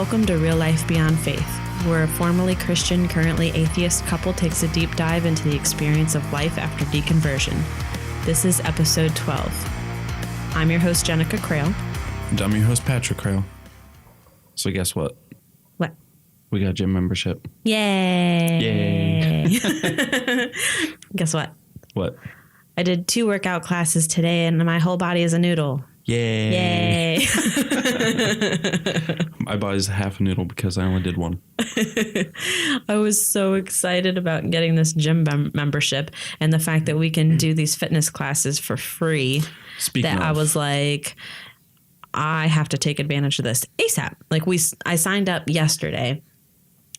Welcome to Real Life Beyond Faith, where a formerly Christian, currently atheist couple takes a deep dive into the experience of life after deconversion. This is episode 12. I'm your host, Jenica Crail. And I'm your host, Patrick Crail. So guess what? What? We got gym membership. Yay! Yay! Guess what? What? I did 2 workout classes today and my whole body is a noodle. Yay! Yay! My body's half a noodle because I only did 1. I was so excited about getting this gym membership and the fact that we can do these fitness classes for free. Speaking of, I was like, I have to take advantage of this ASAP. I signed up yesterday.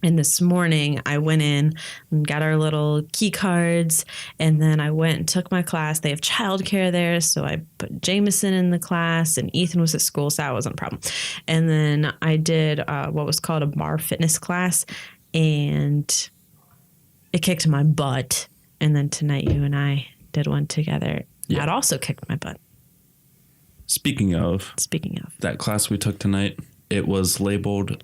And this morning I went in and got our little key cards, and then I went and took my class. They have childcare there, so I put Jameson in the class, and Ethan was at school, so that wasn't a problem. And then I did what was called a bar fitness class, and it kicked my butt. And then tonight you and I did one together. Yeah. That also kicked my butt. Speaking of that class we took tonight, it was labeled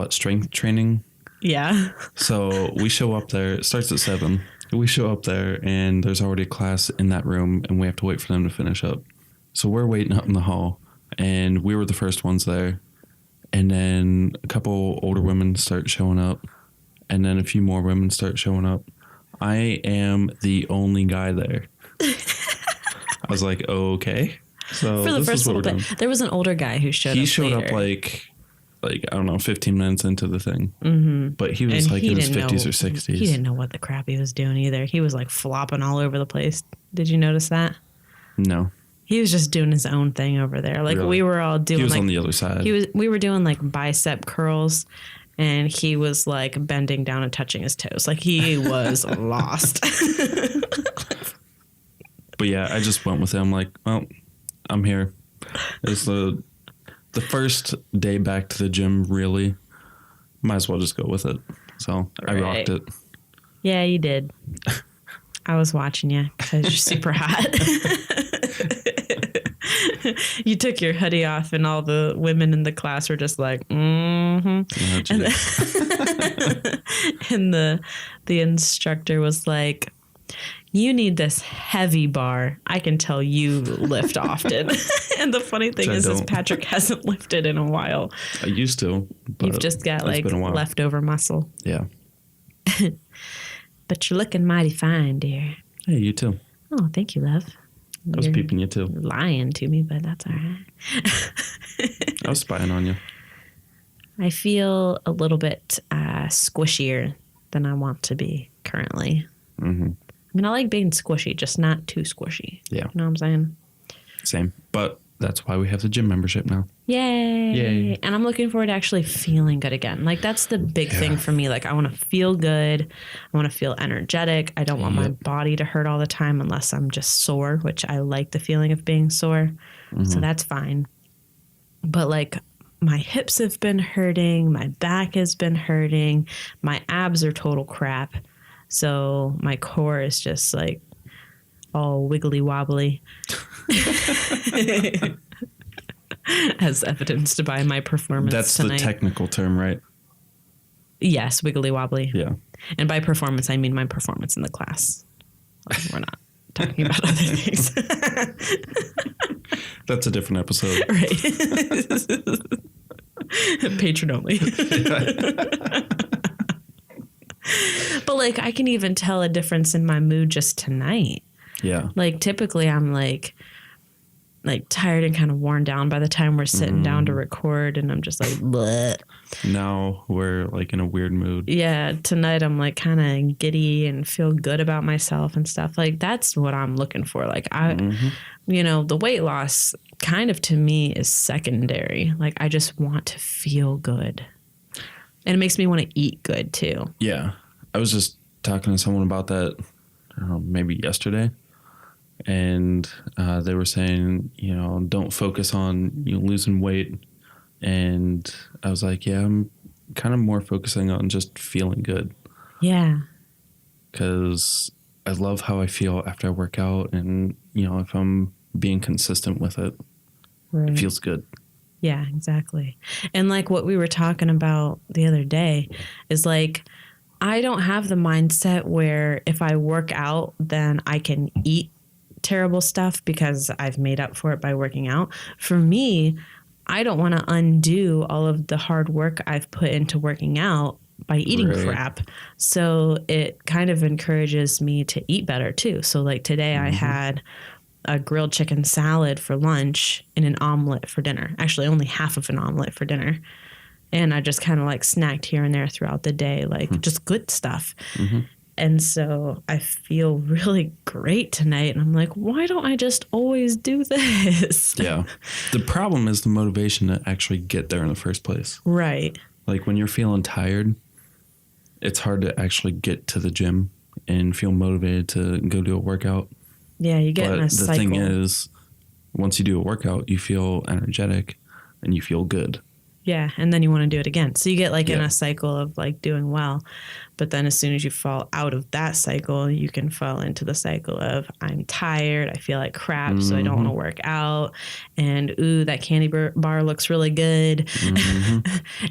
strength training. Yeah. So we show up there. It starts at 7. We show up there and there's already a class in that room and we have to wait for them to finish up. So we're waiting up in the hall and we were the first ones there. And then a couple older women start showing up and then a few more women start showing up. I am the only guy there. I was like, okay. So for the first little bit, there was an older guy who showed up. He showed up like, I don't know, 15 minutes into the thing. Mm-hmm. But he was in his 50s or 60s. He didn't know what the crap he was doing either. He was flopping all over the place. Did you notice that? No. He was just doing his own thing over there. Really? We were all doing. He was on the other side. We were doing bicep curls, and he was bending down and touching his toes. He was lost. But yeah, I just went with him. Well, I'm here. It's the first day back to the gym, really. Might as well just go with it. So I rocked it. Yeah, you did. I was watching you because you're super hot. You took your hoodie off and all the women in the class were just like, mm-hmm. Oh, and the instructor was like, you need this heavy bar. I can tell you lift often. And the funny thing is Patrick hasn't lifted in a while. I used to. But you've just got leftover muscle. Yeah. But you're looking mighty fine, dear. Hey, you too. Oh, thank you, love. I was peeping you too. Lying to me, but that's all right. I was spying on you. I feel a little bit squishier than I want to be currently. Mm-hmm. I like being squishy, just not too squishy. Yeah. You know what I'm saying? Same. But that's why we have the gym membership now. Yay. Yay. And I'm looking forward to actually feeling good again. That's the big thing for me. I want to feel good. I want to feel energetic. I don't want my body to hurt all the time unless I'm just sore, which I like the feeling of being sore. Mm-hmm. So that's fine. But my hips have been hurting. My back has been hurting. My abs are total crap. So my core is just all wiggly wobbly. As evidenced by my performance That's tonight. The technical term, right? Yes, wiggly wobbly. Yeah. And by performance, I mean my performance in the class. We're not talking about other things. That's a different episode. Right. Patron only. But I can even tell a difference in my mood just tonight. Yeah. Typically I'm tired and kind of worn down by the time we're sitting down to record, and I'm just bleh. Now we're in a weird mood. Yeah. Tonight I'm kind of giddy and feel good about myself and stuff. That's what I'm looking for. The weight loss kind of to me is secondary. I just want to feel good. And it makes me want to eat good too. Yeah. I was just talking to someone about that maybe yesterday. And they were saying, don't focus on losing weight. And I was like, yeah, I'm kind of more focusing on just feeling good. Yeah. Because I love how I feel after I work out. And, if I'm being consistent with it, it feels good. Yeah, exactly. And like what we were talking about the other day is like, I don't have the mindset where if I work out, then I can eat terrible stuff because I've made up for it by working out. For me, I don't want to undo all of the hard work I've put into working out by eating Right. crap. So it kind of encourages me to eat better too. So like today I had a grilled chicken salad for lunch and an omelet for dinner. Actually, only half of an omelet for dinner. And I just kind of like snacked here and there throughout the day, like just good stuff. And so I feel really great tonight. And I'm like, why don't I just always do this? Yeah. The problem is the motivation to actually get there in the first place. Right. Like when you're feeling tired, it's hard to actually get to the gym and feel motivated to go do a workout. Yeah, you get in a cycle. The thing is, once you do a workout, you feel energetic and you feel good. Yeah, and then you want to do it again. So you get like in a cycle of like doing well. But then as soon as you fall out of that cycle, you can fall into the cycle of I'm tired, I feel like crap, so I don't want to work out. And ooh, that candy bar looks really good.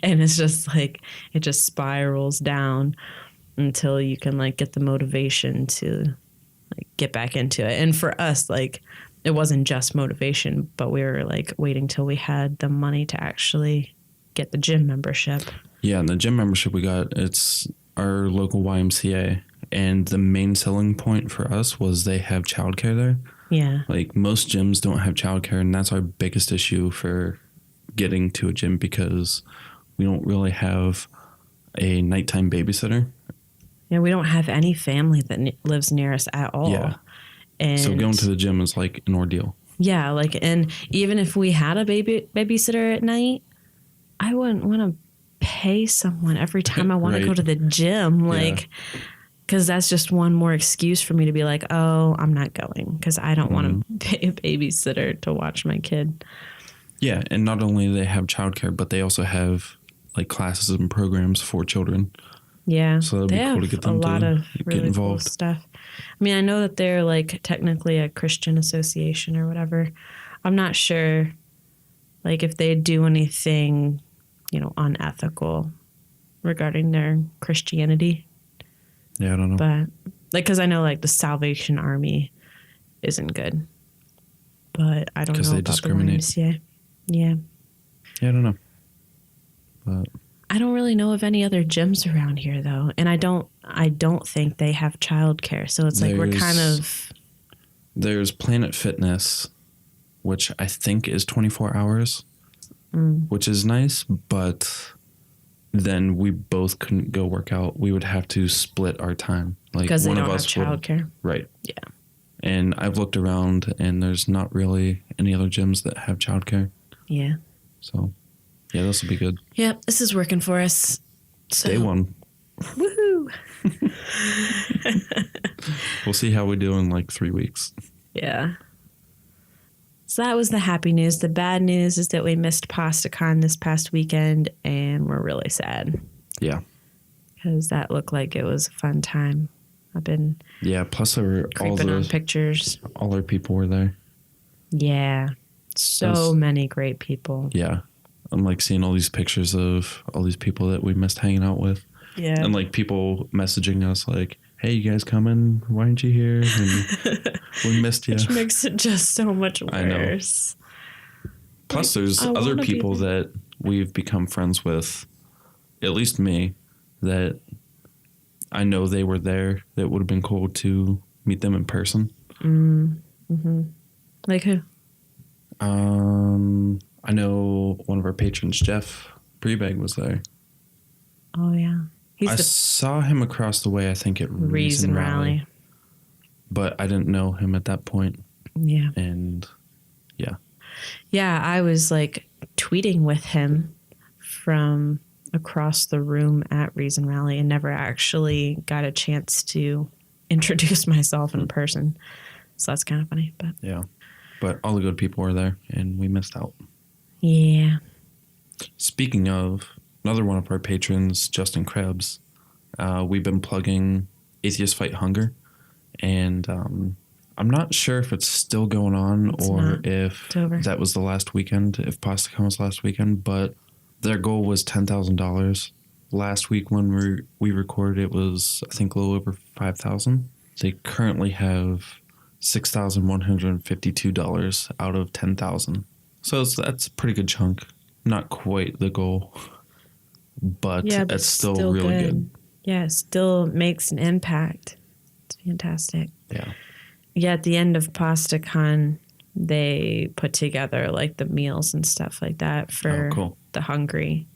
And it's just like, it just spirals down until you can like get the motivation to like get back into it. And for us, like it wasn't just motivation, but we were like waiting till we had the money to actually get the gym membership. Yeah, and the gym membership we got, it's our local YMCA. And the main selling point for us was they have childcare there. Yeah. Like most gyms don't have childcare, and that's our biggest issue for getting to a gym because we don't really have a nighttime babysitter. Yeah, we don't have any family that lives near us at all. Yeah. And So going to the gym is like an ordeal. Yeah, like, and even if we had a babysitter at night, I wouldn't want to pay someone every time I want to go to the gym. Like, because that's just one more excuse for me to be like, oh, I'm not going because I don't want to pay a babysitter to watch my kid. Yeah, and not only do they have childcare, but they also have like classes and programs for children. Yeah, so that'd be cool to get them a lot of really get involved. Cool stuff. I mean, I know that they're like technically a Christian association or whatever. I'm not sure, like, if they do anything, you know, unethical regarding their Christianity. Yeah, I don't know. But like, because I know like the Salvation Army isn't good, but I don't know they about discriminate. the YMCA. Yeah. Yeah, I don't know. But I don't really know of any other gyms around here though, and I don't think they have childcare. So it's like we're kind of. There's Planet Fitness, which I think is 24 hours, which is nice, but then we both couldn't go work out. We would have to split our time. Like because one they of don't us have childcare. would, right? Yeah. And I've looked around, and there's not really any other gyms that have childcare. Yeah. So, yeah, this will be good. Yeah, this is working for us. So. Day one. Woohoo! We'll see how we do in like 3 weeks. Yeah. So that was the happy news. The bad news is that we missed PastaCon this past weekend, and we're really sad. Yeah. Because that looked like it was a fun time. I've been plus there were creeping on pictures. All our people were there. Yeah. So many great people. Yeah. I'm like seeing all these pictures of all these people that we missed hanging out with. Yeah. And like people messaging us like, hey, you guys coming? Why aren't you here? And we missed you. Which makes it just so much worse. I know. Plus, there's other people that we've become friends with, at least me, that I know they were there that would have been cool to meet them in person. Like who? I know one of our patrons, Jeff Prebag, was there. Oh, yeah. I saw him across the way, I think, at Reason Rally. But I didn't know him at that point. Yeah. And, yeah. Yeah, I was, like, tweeting with him from across the room at Reason Rally and never actually got a chance to introduce myself in person. So that's kind of funny. But yeah. But all the good people were there, and we missed out. Yeah. Speaking of, another one of our patrons, Justin Krebs, we've been plugging Atheist Fight Hunger, and I'm not sure if it's still going on or if that was the last weekend, if PastaCon was last weekend, but their goal was $10,000. Last week when we recorded, it was, I think, a little over $5,000. They currently have $6,152 out of $10,000. So that's a pretty good chunk. Not quite the goal, but it's still really good. Yeah, it still makes an impact. It's fantastic. Yeah. Yeah, at the end of PastaCon, they put together like the meals and stuff like that for the hungry.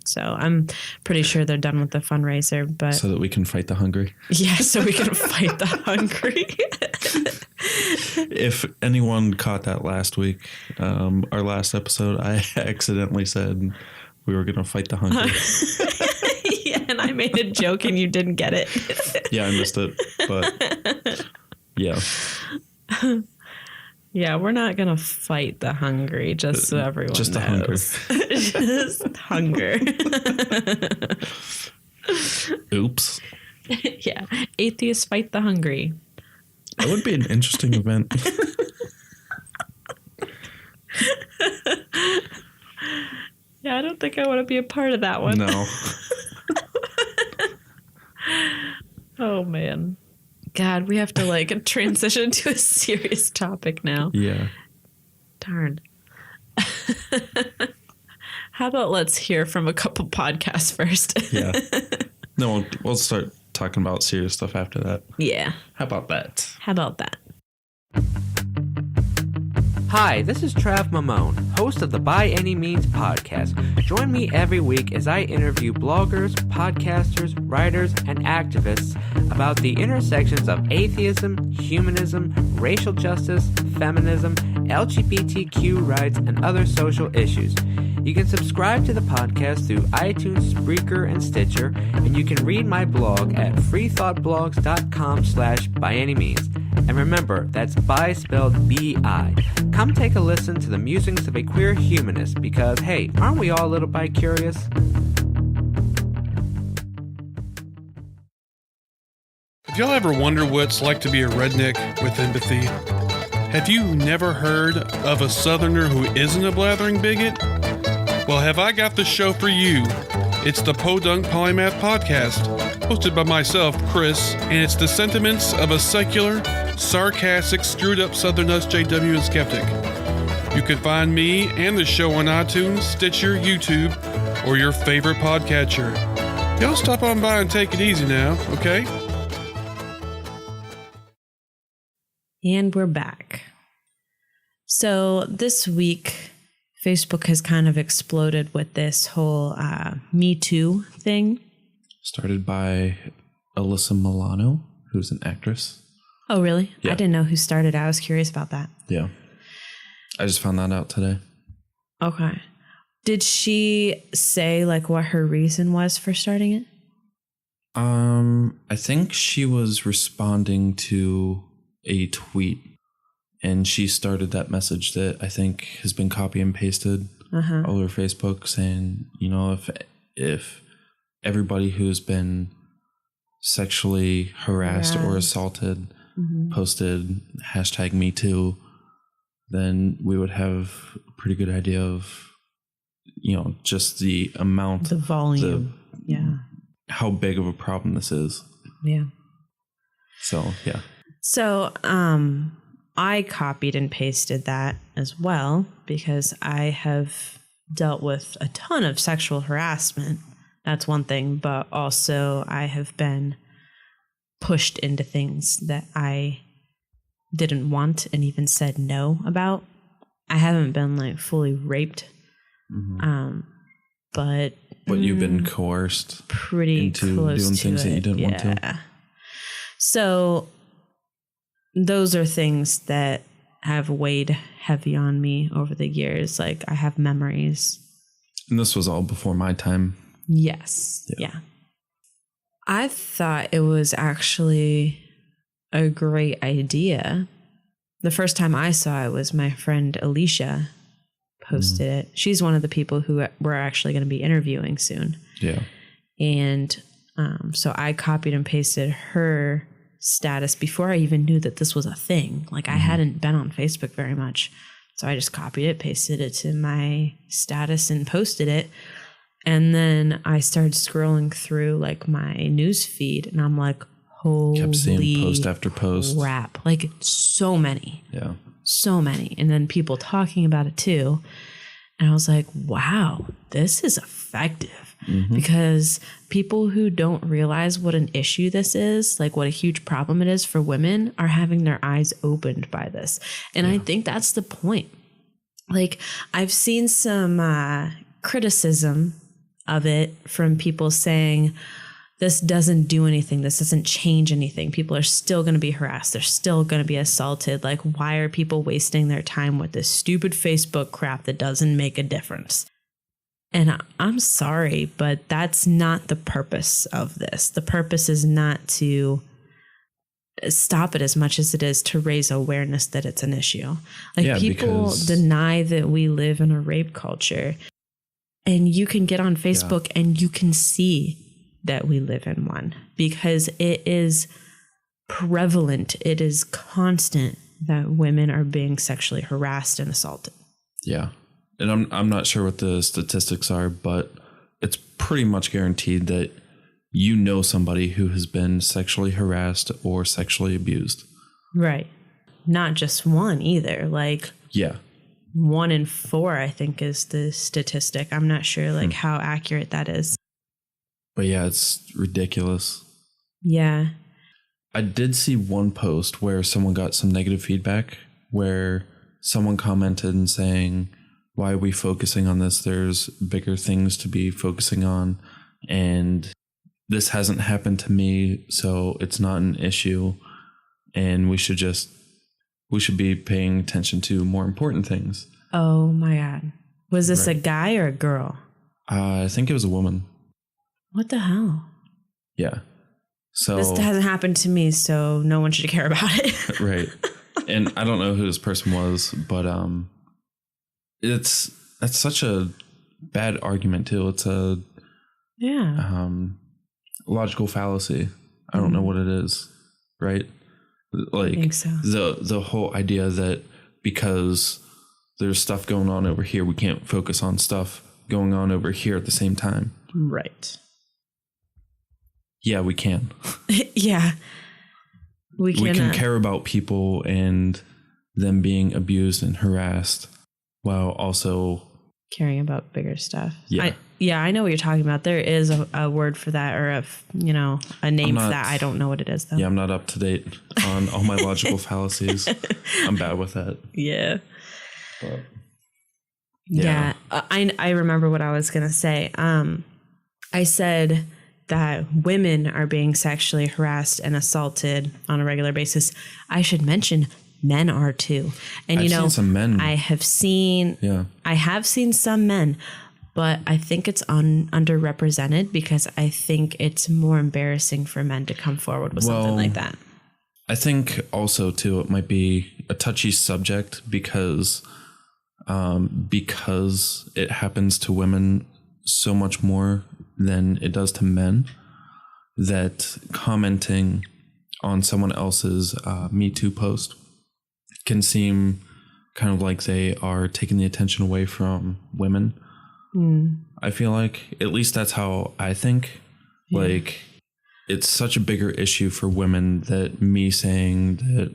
So I'm pretty sure they're done with the fundraiser, but so that we can fight the hungry. Yeah, so we can fight the hungry. If anyone caught that last week, our last episode, I accidentally said we were going to fight the hungry. Yeah, and I made a joke and you didn't get it. Yeah, I missed it, but yeah. Yeah, we're not going to fight the hungry, just so everyone just knows. Just hunger. Oops. Yeah, atheists fight the hungry. That would be an interesting event. Yeah, I don't think I want to be a part of that one. No. Oh, man. God, we have to like transition to a serious topic now. Yeah. Darn. How about let's hear from a couple podcasts first? Yeah. No, we'll start talking about serious stuff after that. Yeah. How about that? How about that? Hi, this is Trav Mamone, host of the By Any Means podcast. Join me every week as I interview bloggers, podcasters, writers, and activists about the intersections of atheism, humanism, racial justice, feminism, LGBTQ rights, and other social issues. You can subscribe to the podcast through iTunes, Spreaker, and Stitcher, and you can read my blog at freethoughtblogs.com/byanymeans. And remember, that's bi spelled B-I. Come take a listen to the musings of a queer humanist because, hey, aren't we all a little bi-curious? Have y'all ever wondered what it's like to be a redneck with empathy? Have you never heard of a Southerner who isn't a blathering bigot? Well, have I got the show for you? It's the Podunk Polymath Podcast, hosted by myself, Chris, and it's the sentiments of a secular, sarcastic, screwed-up Southern SJW and skeptic. You can find me and the show on iTunes, Stitcher, YouTube, or your favorite podcatcher. Y'all stop on by and take it easy now, okay? And we're back. So this week, Facebook has kind of exploded with this whole Me Too thing. Started by Alyssa Milano, who's an actress. Oh, really? Yeah. I didn't know who started. I was curious about that. Yeah. I just found that out today. Okay. Did she say like what her reason was for starting it? I think she was responding to a tweet, and she started that message that I think has been copy and pasted all over Facebook, saying, you know, if everybody who's been sexually harassed or assaulted posted #MeToo, then we would have a pretty good idea of, you know, just the amount, the volume, how big of a problem this is. Yeah. So, yeah. So, I copied and pasted that as well because I have dealt with a ton of sexual harassment. That's one thing, but also I have been pushed into things that I didn't want and even said no about. I haven't been like fully raped, but you've been coerced pretty into close doing to things it. that you didn't want to. So those are things that have weighed heavy on me over the years. Like I have memories. And this was all before my time. Yes. Yeah. I thought it was actually a great idea. The first time I saw it was my friend Alicia posted it. She's one of the people who we're actually going to be interviewing soon. Yeah. And so I copied and pasted her status before I even knew that this was a thing. Like I hadn't been on Facebook very much. So I just copied it, pasted it to my status and posted it. And then I started scrolling through like my news feed and I'm like, holy kept seeing post after post. Crap. Like so many. Yeah. So many. And then people talking about it too. And I was like, wow, this is effective. Because people who don't realize what an issue this is, like what a huge problem it is for women, are having their eyes opened by this. And I think that's the point. Like I've seen some criticism of it from people saying, this doesn't do anything. This doesn't change anything. People are still going to be harassed. They're still going to be assaulted. Like, why are people wasting their time with this stupid Facebook crap that doesn't make a difference? And I'm sorry, but that's not the purpose of this. The purpose is not to stop it as much as it is to raise awareness that it's an issue. Like people deny that we live in a rape culture, and you can get on Facebook and you can see that we live in one because it is prevalent. It is constant that women are being sexually harassed and assaulted. Yeah. And I'm not sure what the statistics are, but it's pretty much guaranteed that you know somebody who has been sexually harassed or sexually abused. Right. Not just one either. Like 1 in 4, I think, is the statistic. I'm not sure like how accurate that is. But yeah, it's ridiculous. Yeah. I did see one post where someone got some negative feedback where someone commented and saying, why are we focusing on this? There's bigger things to be focusing on. And this hasn't happened to me, so it's not an issue. And we should be paying attention to more important things. Oh my God. Was this a guy or a girl? I think it was a woman. What the hell? Yeah. So this hasn't happened to me, so no one should care about it. Right. And I don't know who this person was, but that's such a bad argument too. It's a logical fallacy. I don't know what it is, right? Like, I think so. The whole idea that because there's stuff going on over here, we can't focus on stuff going on over here at the same time. Right. Yeah, we can. Yeah. We can care about people and them being abused and harassed while also caring about bigger stuff. Yeah. I know what you're talking about. There is a word for that, or a name for that. I don't know what it is though. Yeah, I'm not up to date on all my logical fallacies. I'm bad with that. Yeah. But, yeah. I remember what I was going to say. I said that women are being sexually harassed and assaulted on a regular basis. I should mention men are too. And I've seen some men. I have seen some men, but I think it's underrepresented because I think it's more embarrassing for men to come forward with something like that. I think also too, it might be a touchy subject because it happens to women so much more than it does to men, that commenting on someone else's Me Too post can seem kind of like they are taking the attention away from women. I feel like, at least that's how I think. Yeah. Like, it's such a bigger issue for women that me saying that,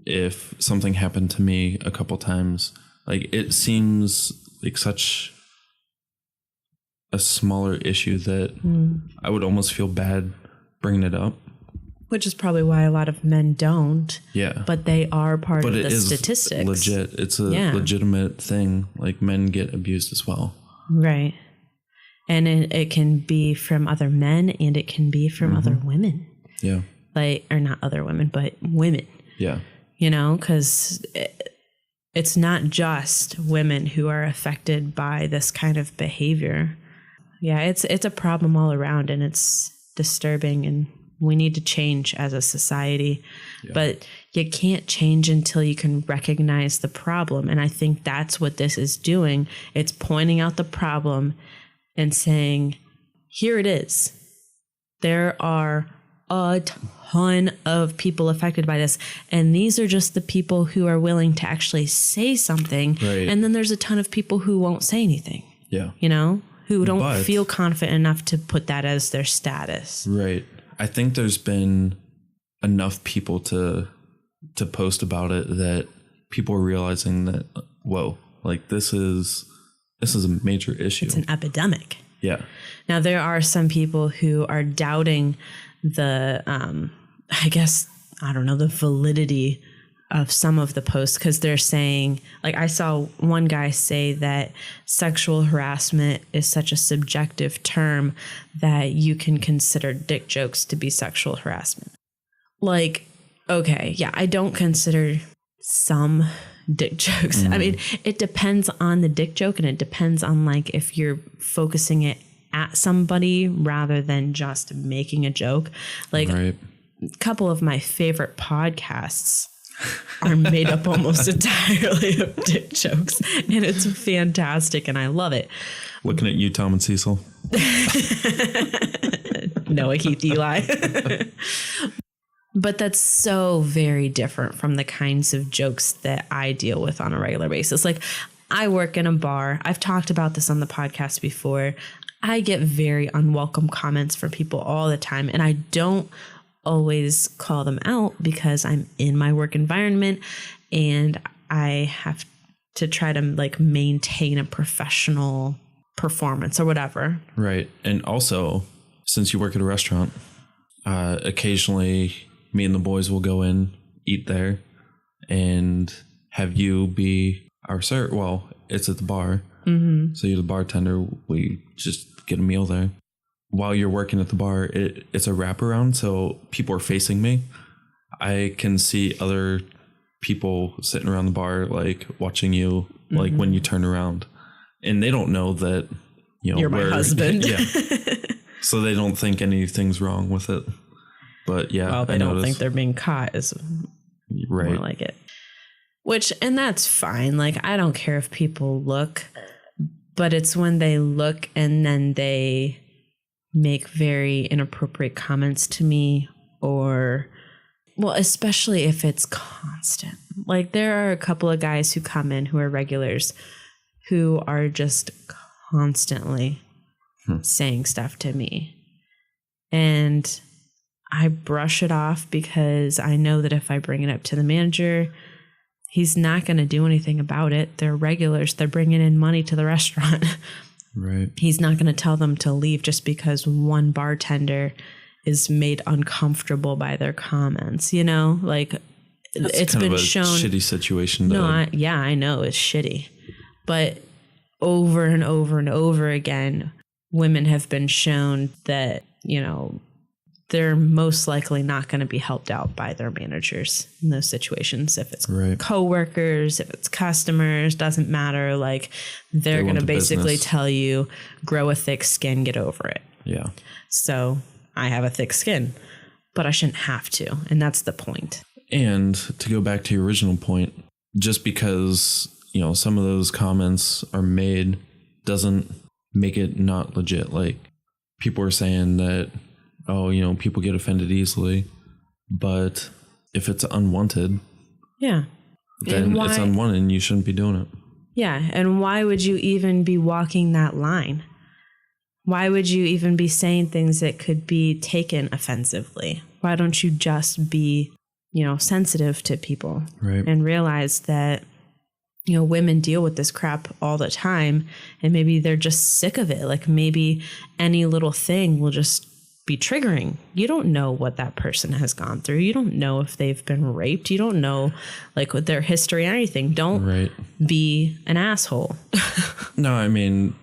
if something happened to me a couple times, like, it seems like such a smaller issue that I would almost feel bad bringing it up. Which is probably why a lot of men don't. Yeah. But they are part of the statistics. Legit. It's a legitimate thing. Like, men get abused as well. Right. And it can be from other men and it can be from other women. Yeah. Like, or not other women, but women. Yeah. Because it's not just women who are affected by this kind of behavior. Yeah, it's a problem all around, and it's disturbing, and we need to change as a society. Yeah. But you can't change until you can recognize the problem. And I think that's what this is doing. It's pointing out the problem and saying, here it is. There are a ton of people affected by this. And these are just the people who are willing to actually say something. Right. And then there's a ton of people who won't say anything. Yeah. You know, who don't But- feel confident enough to put that as their status. Right. I think there's been enough people to post about it that people are realizing that, whoa, like this is a major issue. It's an epidemic. Yeah. Now, there are some people who are doubting the, the validity of some of the posts, because they're saying, like, I saw one guy say that sexual harassment is such a subjective term that you can consider dick jokes to be sexual harassment. Like, okay, yeah, I don't consider some dick jokes. I mean, it depends on the dick joke, and it depends on, like, if you're focusing it at somebody rather than just making a joke. Like, Right. a couple of my favorite podcasts are made up almost entirely of dick jokes, and it's fantastic, and I love it. Looking at you, Tom and Cecil. Noah, Keith, Eli. But that's so very different from the kinds of jokes that I deal with on a regular basis. Like, I work in a bar. I've talked about this on the podcast before. I get very unwelcome comments from people all the time, and I don't always call them out because I'm in my work environment and I have to try to, like, maintain a professional performance or whatever. Right. And also, since you work at a restaurant, occasionally me and the boys will go in, eat there, and have you be our server. Well, it's at the bar. Mm-hmm. So you're the bartender. We just get a meal there. While you're working at the bar, it's a wraparound, so people are facing me. I can see other people sitting around the bar, like, watching you, like, when you turn around. And they don't know that, you know, You're my husband. Yeah. So they don't think anything's wrong with it. But yeah, Well, they don't think they're being caught is right. more like it. And that's fine. Like, I don't care if people look, but it's when they look and then they make very inappropriate comments to me, or, well, especially if it's constant. Like, there are a couple of guys who come in who are regulars who are just constantly saying stuff to me. And I brush it off because I know that if I bring it up to the manager, he's not going to do anything about it. They're regulars. They're bringing in money to the restaurant. Right. He's not going to tell them to leave just because one bartender is made uncomfortable by their comments, you know? Like, That's it's kind been of a shown. shitty situation. No, I know it's shitty. But over and over and over again, women have been shown that, you know, they're most likely not going to be helped out by their managers in those situations. If it's Right. coworkers, if it's customers, doesn't matter. Like, they're going to the basically business. tell you, grow a thick skin, get over it. Yeah. So I have a thick skin, but I shouldn't have to. And that's the point. And to go back to your original point, just because, you know, some of those comments are made doesn't make it not legit. Like, people are saying that, oh, you know, people get offended easily, but if it's unwanted, Yeah. then it's unwanted and you shouldn't be doing it. Yeah. And why would you even be walking that line? Why would you even be saying things that could be taken offensively? Why don't you just be, you know, sensitive to people, Right. and realize that, you know, women deal with this crap all the time, and maybe they're just sick of it. Like, maybe any little thing will just be triggering. You don't know what that person has gone through. You don't know if they've been raped. You don't know, like, what their history or anything. Don't Right. be an asshole. No, I mean,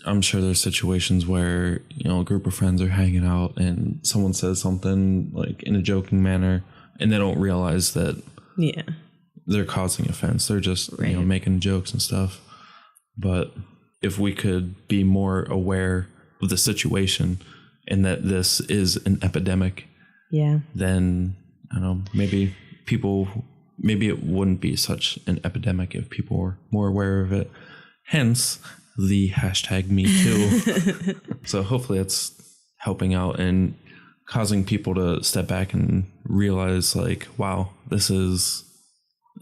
I'm sure there's situations where, you know, a group of friends are hanging out and someone says something, like, in a joking manner, and they don't realize that Yeah. they're causing offense. They're just, you know, making jokes and stuff. But if we could be more aware of the situation and that this is an epidemic, Yeah. then, I don't know, maybe it wouldn't be such an epidemic if people were more aware of it. Hence the hashtag #MeToo. So hopefully it's helping out. And causing people to step back and realize, like, wow, this is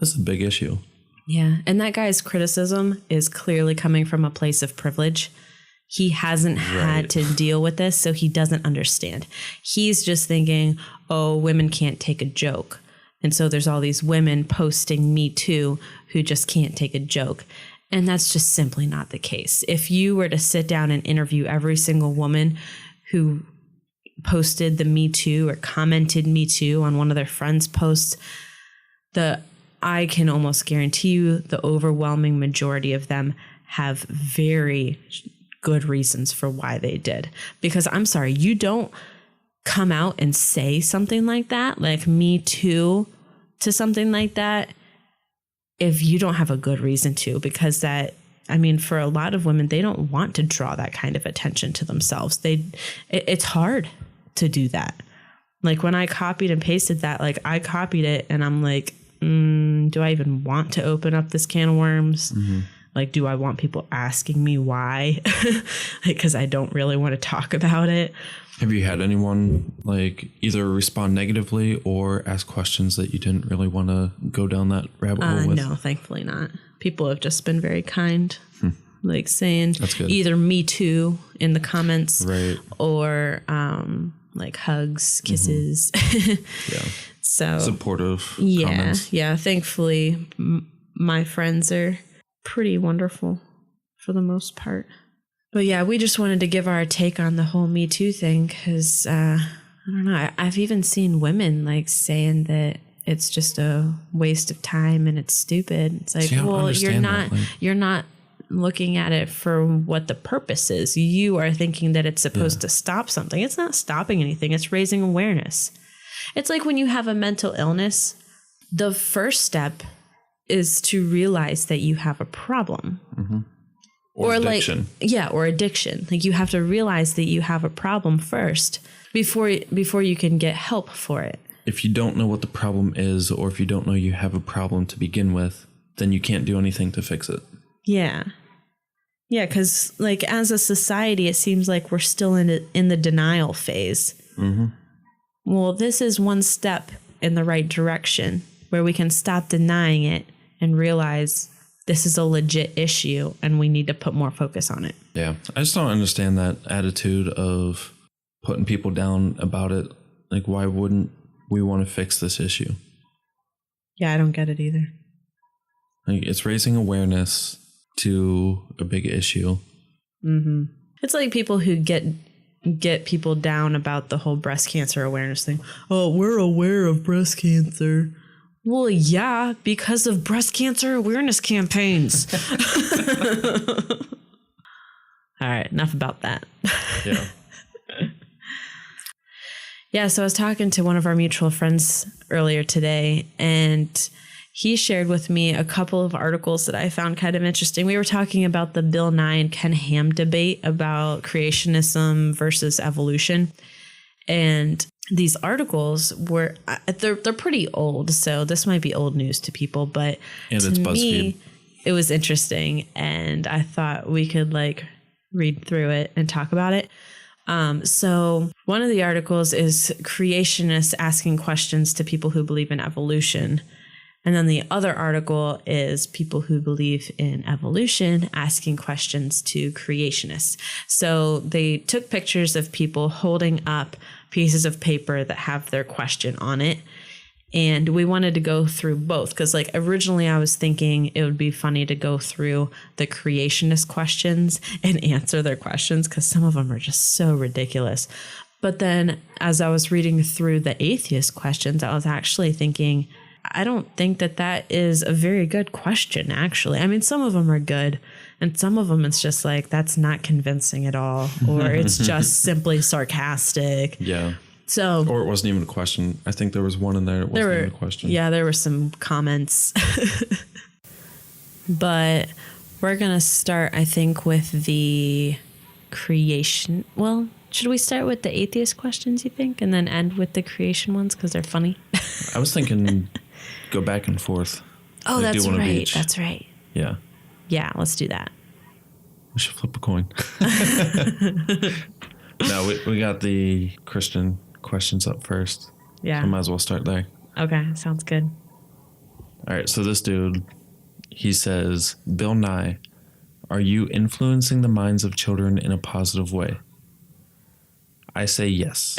a big issue. Yeah. And that guy's criticism is clearly coming from a place of privilege. He hasn't had to deal with this, so he doesn't understand. He's just thinking, oh, women can't take a joke. And so there's all these women posting Me Too who just can't take a joke. And that's just simply not the case. If you were to sit down and interview every single woman who posted the Me Too or commented Me Too on one of their friends' posts, I can almost guarantee you the overwhelming majority of them have very good reasons for why they did. Because I'm sorry, you don't come out and say something like that, like Me Too to something like that, if you don't have a good reason to, because for a lot of women, they don't want to draw that kind of attention to themselves. It's hard to do that. Like when I copied and pasted that, like I copied it and I'm like, do I even want to open up this can of worms? Mm-hmm. Like, do I want people asking me why? Because I don't really want to talk about it. Have you had anyone like either respond negatively or ask questions that you didn't really want to go down that rabbit hole with? No, thankfully not. People have just been very kind, like saying either Me Too in the comments, right, or like hugs, kisses. Mm-hmm. Yeah. So supportive. Comments. Yeah. Thankfully, my friends are pretty wonderful for the most part. But yeah, we just wanted to give our take on the whole Me Too thing because I don't know. I've even seen women like saying that it's just a waste of time and it's stupid. It's like, well, you're not looking at it for what the purpose is. You are thinking that it's supposed to stop something. It's not stopping anything. It's raising awareness. It's like when you have a mental illness, the first step is to realize that you have a problem. Mm-hmm. Or addiction. Or addiction. Like you have to realize that you have a problem first before you can get help for it. If you don't know what the problem is, or if you don't know you have a problem to begin with, then you can't do anything to fix it. Yeah. Yeah, because like as a society, it seems like we're still in the denial phase. Mm-hmm. Well, this is one step in the right direction where we can stop denying it and realize this is a legit issue and we need to put more focus on it. Yeah. I just don't understand that attitude of putting people down about it. Like, why wouldn't we want to fix this issue? Yeah, I don't get it either. Like, it's raising awareness to a big issue. Mm-hmm. It's like people who get people down about the whole breast cancer awareness thing. Oh, we're aware of breast cancer. Well, yeah, because of breast cancer awareness campaigns. All right, enough about that. Yeah. Yeah, so I was talking to one of our mutual friends earlier today, and he shared with me a couple of articles that I found kind of interesting. We were talking about the Bill Nye and Ken Ham debate about creationism versus evolution. And these articles were, they're pretty old, so this might be old news to people, but and to it's me, BuzzFeed. It was interesting, and I thought we could like read through it and talk about it. So one of the articles is creationists asking questions to people who believe in evolution. And then the other article is people who believe in evolution asking questions to creationists. So they took pictures of people holding up pieces of paper that have their question on it. And we wanted to go through both because like originally I was thinking it would be funny to go through the creationist questions and answer their questions because some of them are just so ridiculous. But then as I was reading through the atheist questions, I was actually thinking, I don't think that is a very good question, actually. I mean, some of them are good, and some of them it's just like, that's not convincing at all, or it's just simply sarcastic. Yeah. So, or it wasn't even a question. I think there was one in there that wasn't even a question. Yeah, there were some comments. But we're going to start, I think, with the creation. Well, should we start with the atheist questions, you think, and then end with the creation ones because they're funny? I was thinking go back and forth. Oh, like that's right. That's right. Yeah. Yeah, let's do that. We should flip a coin. No, we got the Christian questions up first. Yeah. I might as well start there. Okay. Sounds good. All right. So this dude, he says, Bill Nye, are you influencing the minds of children in a positive way? I say yes.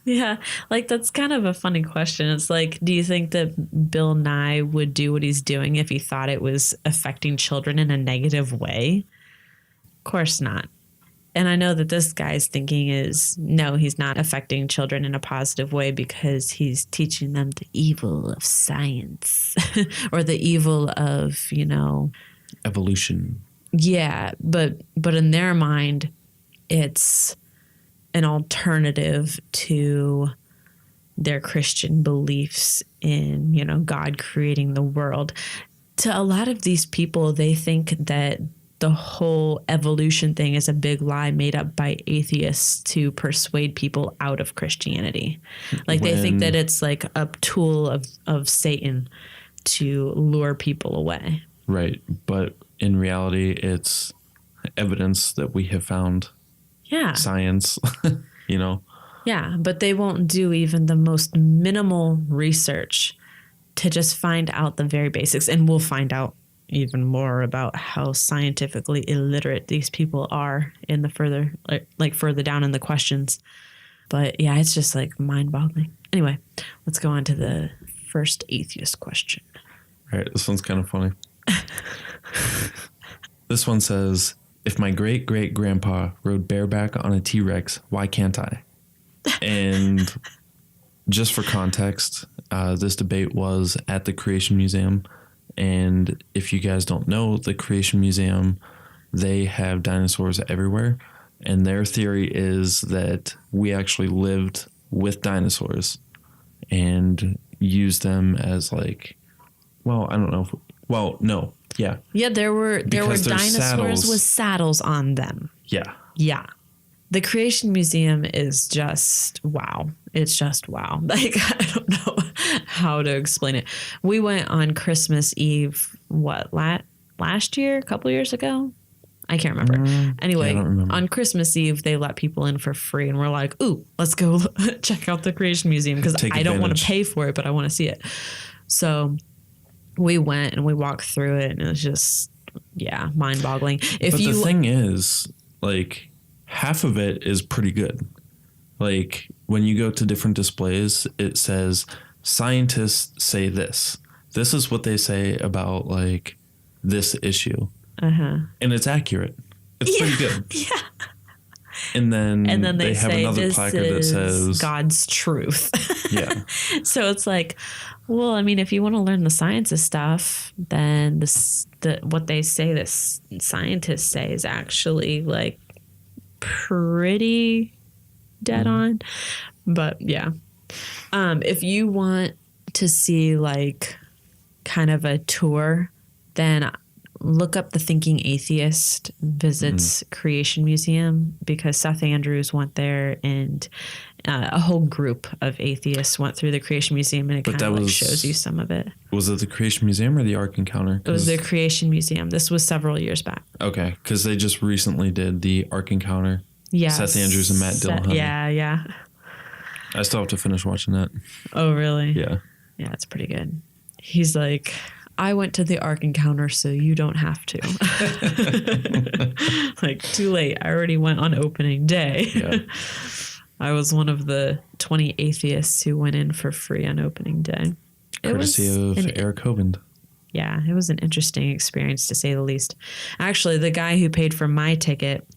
Yeah. Like, that's kind of a funny question. It's like, do you think that Bill Nye would do what he's doing if he thought it was affecting children in a negative way? Of course not. And I know that this guy's thinking is, no, he's not affecting children in a positive way because he's teaching them the evil of science or the evil of, Evolution. Yeah. But in their mind, it's an alternative to their Christian beliefs in, God creating the world. To a lot of these people, they think that the whole evolution thing is a big lie made up by atheists to persuade people out of Christianity. Like they think that it's like a tool of Satan to lure people away. Right. But in reality, it's evidence that we have found. Yeah. Science, Yeah. But they won't do even the most minimal research to just find out the very basics. And we'll find out even more about how scientifically illiterate these people are in the further down in the questions. But yeah, it's just like mind-boggling. Anyway, let's go on to the first atheist question. All right, this one's kind of funny. This one says, if my great-great-grandpa rode bareback on a T-Rex, why can't I? And just for context, this debate was at the Creation Museum. And if you guys don't know, the Creation Museum, they have dinosaurs everywhere. And their theory is that we actually lived with dinosaurs and used them as like, well, I don't know. No. Yeah. Yeah, there were dinosaurs saddles with saddles on them. Yeah. Yeah. The Creation Museum is just wow. It's just wow. Like, I don't know how to explain it. We went on Christmas Eve, last year, a couple years ago? I can't remember. Anyway, I don't remember. On Christmas Eve, they let people in for free. And we're like, ooh, let's go check out the Creation Museum because I don't want to pay for it, but I want to see it. So we went and we walked through it and it was just, yeah, mind-boggling. But the thing is, like, half of it is pretty good. Like, when you go to different displays, it says, scientists say this. This is what they say about, like, this issue. Uh-huh. And it's accurate. It's pretty good. Yeah. And then they have say, another this placard that is says God's truth. Yeah. So it's like, well, I mean, if you want to learn the sciences stuff, then what they say, this scientists say is actually like pretty dead on. But yeah. If you want to see like kind of a tour, then look up the Thinking Atheist visits Creation Museum, because Seth Andrews went there and a whole group of atheists went through the Creation Museum, and it kind of shows you some of it. Was it the Creation Museum or the Ark Encounter? It was the Creation Museum. This was several years back. Okay, because they just recently did the Ark Encounter. Yeah, Seth Andrews and Matt Dillon. Yeah. I still have to finish watching that. Oh, really? Yeah. Yeah, it's pretty good. He's like, I went to the Ark Encounter, so you don't have to. Like, too late. I already went on opening day. Yeah. I was one of the 20 atheists who went in for free on opening day. Courtesy of Eric Hovind. Yeah, it was an interesting experience, to say the least. Actually, the guy who paid for my ticket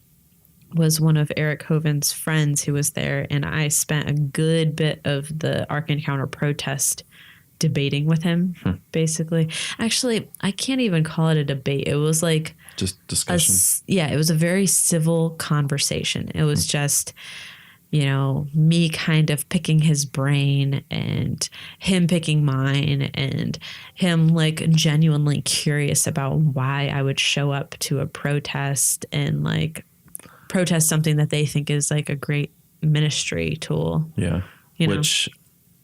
was one of Eric Hovind's friends who was there, and I spent a good bit of the Ark Encounter protest debating with him, basically. Actually, I can't even call it a debate. It was like just discussion. It was a very civil conversation. It was just, me kind of picking his brain and him picking mine, and him like genuinely curious about why I would show up to a protest and like protest something that they think is like a great ministry tool. Yeah. Which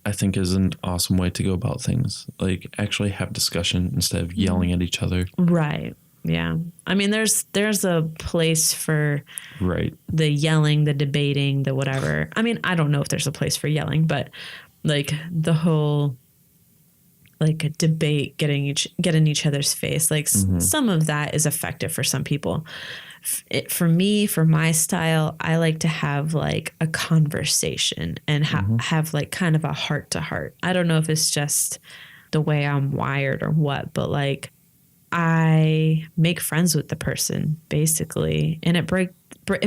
I think is an awesome way to go about things. Like, actually have discussion instead of yelling at each other. Right. Yeah. I mean, there's a place for Right. the yelling, the debating, the whatever. I mean, I don't know if there's a place for yelling, but like the whole like a debate, get in each other's face. Like some of that is effective for some people. For me, for my style, I like to have like a conversation and have like kind of a heart to heart. I don't know if it's just the way I'm wired or what, but like I make friends with the person basically, and it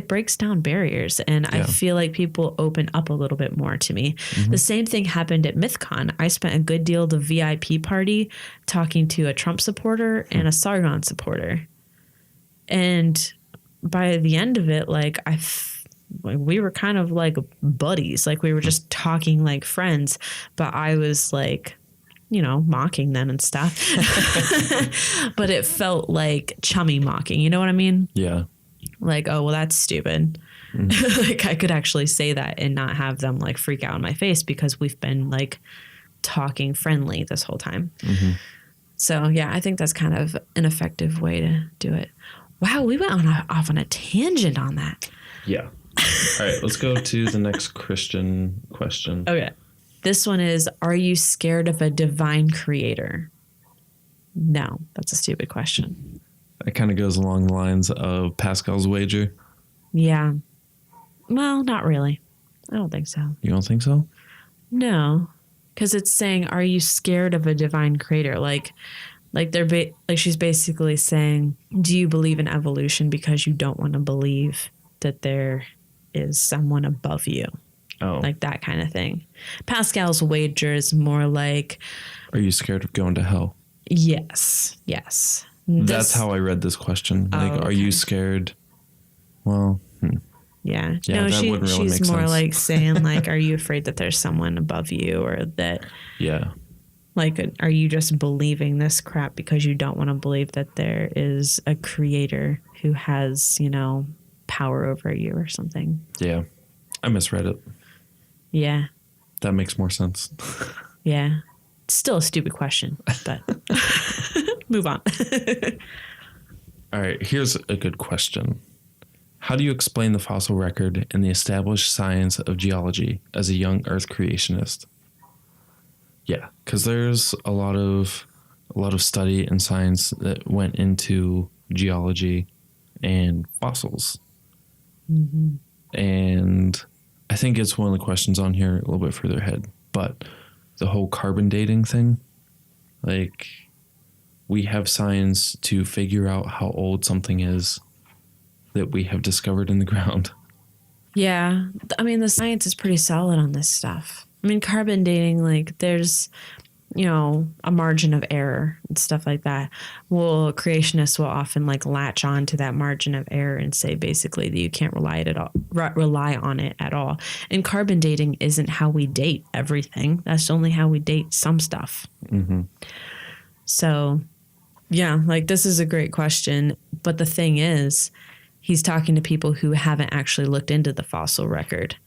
breaks down barriers, and I feel like people open up a little bit more to me. The same thing happened at MythCon. I spent a good deal of the VIP party talking to a Trump supporter and a Sargon supporter, and by the end of it, like we were kind of like buddies, like we were just talking like friends, but I was like, you know, mocking them and stuff. But it felt like chummy mocking. You know what I mean? Yeah. Like, oh, well, that's stupid. Like I could actually say that and not have them like freak out in my face because we've been like talking friendly this whole time. So yeah, I think that's kind of an effective way to do it. Wow, we went off on a tangent on that. Yeah. All right, let's go to the next Christian question. Okay. This one is, are you scared of a divine creator? No, that's a stupid question. It kind of goes along the lines of Pascal's wager. Yeah. Well, not really. I don't think so. You don't think so? No, because it's saying, are you scared of a divine creator? Like she's basically saying, do you believe in evolution because you don't want to believe that there is someone above you? Oh. Like that kind of thing. Pascal's wager is more like, are you scared of going to hell? Yes. That's how I read this question. Like, are you scared? Well, yeah. Yeah, No, that wouldn't really she's make more sense. like saying like, are you afraid that there's someone above you, or that yeah. like, are you just believing this crap because you don't want to believe that there is a creator who has, you know, power over you or something? Yeah. I misread it. Yeah. That makes more sense. Yeah. It's still a stupid question, but move on. All right, here's a good question. How do you explain the fossil record and the established science of geology as a young Earth creationist? Yeah, because there's a lot of study and science that went into geology and fossils. And I think it's one of the questions on here a little bit further ahead, but the whole carbon dating thing, like we have science to figure out how old something is that we have discovered in the ground. Yeah. I mean, the science is pretty solid on this stuff. I mean, carbon dating, like there's, you know, a margin of error and stuff like that. Well, creationists will often like latch on to that margin of error and say basically that you can't rely on it at all. And carbon dating isn't how we date everything. That's only how we date some stuff. So yeah, like this is a great question. But the thing is, he's talking to people who haven't actually looked into the fossil record.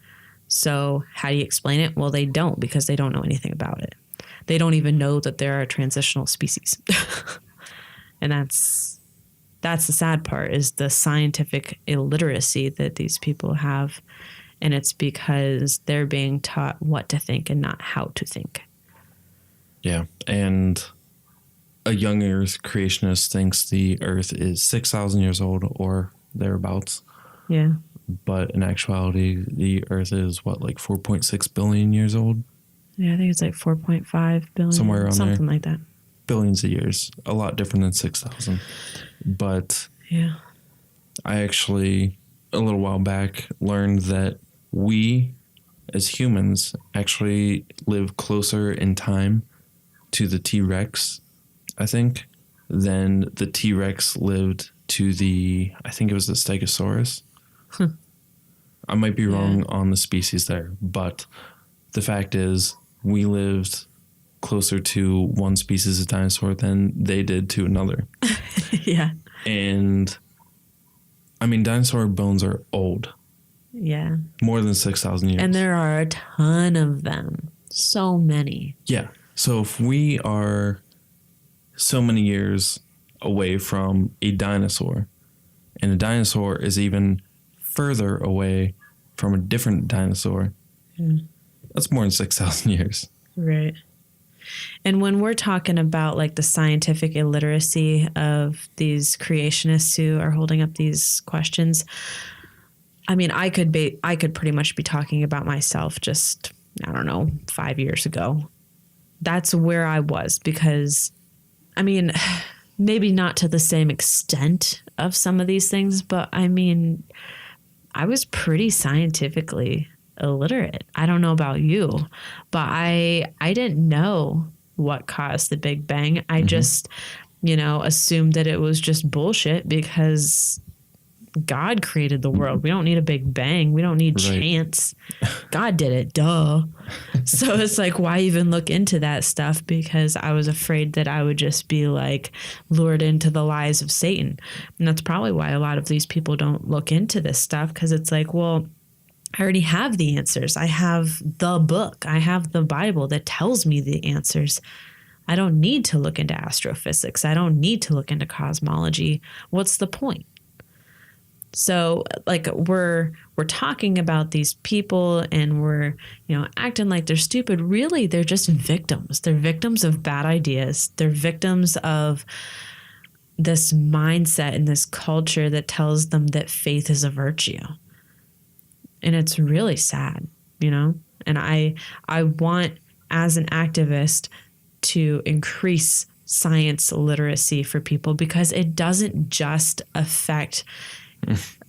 So how do you explain it? Well, they don't, because they don't know anything about it. They don't even know that there are transitional species. And that's the sad part, is the scientific illiteracy that these people have. And it's because they're being taught what to think and not how to think. Yeah. And a young Earth creationist thinks the Earth is 6,000 years old or thereabouts. Yeah. But in actuality, the Earth is what, like 4.6 billion years old? Yeah, I think it's like 4.5 billion. Somewhere around something there. like that. Billions of years. A lot different than 6,000. But Yeah. I actually, a little while back, learned that we, as humans, actually live closer in time to the T-Rex, I think, than the T-Rex lived to the, I think it was the Stegosaurus. I might be wrong on the species there, but the fact is we lived closer to one species of dinosaur than they did to another. Yeah. And I mean, dinosaur bones are old. Yeah. More than 6,000 years. And there are a ton of them. So many. Yeah. So if we are so many years away from a dinosaur. And a dinosaur is even further away from a different dinosaur. Mm. That's more than 6,000 years. Right. And when we're talking about like the scientific illiteracy of these creationists who are holding up these questions, I mean, I could pretty much be talking about myself just, I don't know, 5 years ago. That's where I was because, I mean, maybe not to the same extent of some of these things, but I mean, I was pretty scientifically illiterate. I don't know about you, but I didn't know what caused the Big Bang. I just, assumed that it was just bullshit because God created the world. We don't need a Big Bang. We don't need chance. God did it. Duh. So it's like, why even look into that stuff? Because I was afraid that I would just be like lured into the lies of Satan. And that's probably why a lot of these people don't look into this stuff. Because it's like, well, I already have the answers. I have the book. I have the Bible that tells me the answers. I don't need to look into astrophysics. I don't need to look into cosmology. What's the point? So like we're talking about these people and we're, acting like they're stupid. Really, they're just victims. They're victims of bad ideas. They're victims of this mindset and this culture that tells them that faith is a virtue. And it's really sad, and I want, as an activist, to increase science literacy for people because it doesn't just affect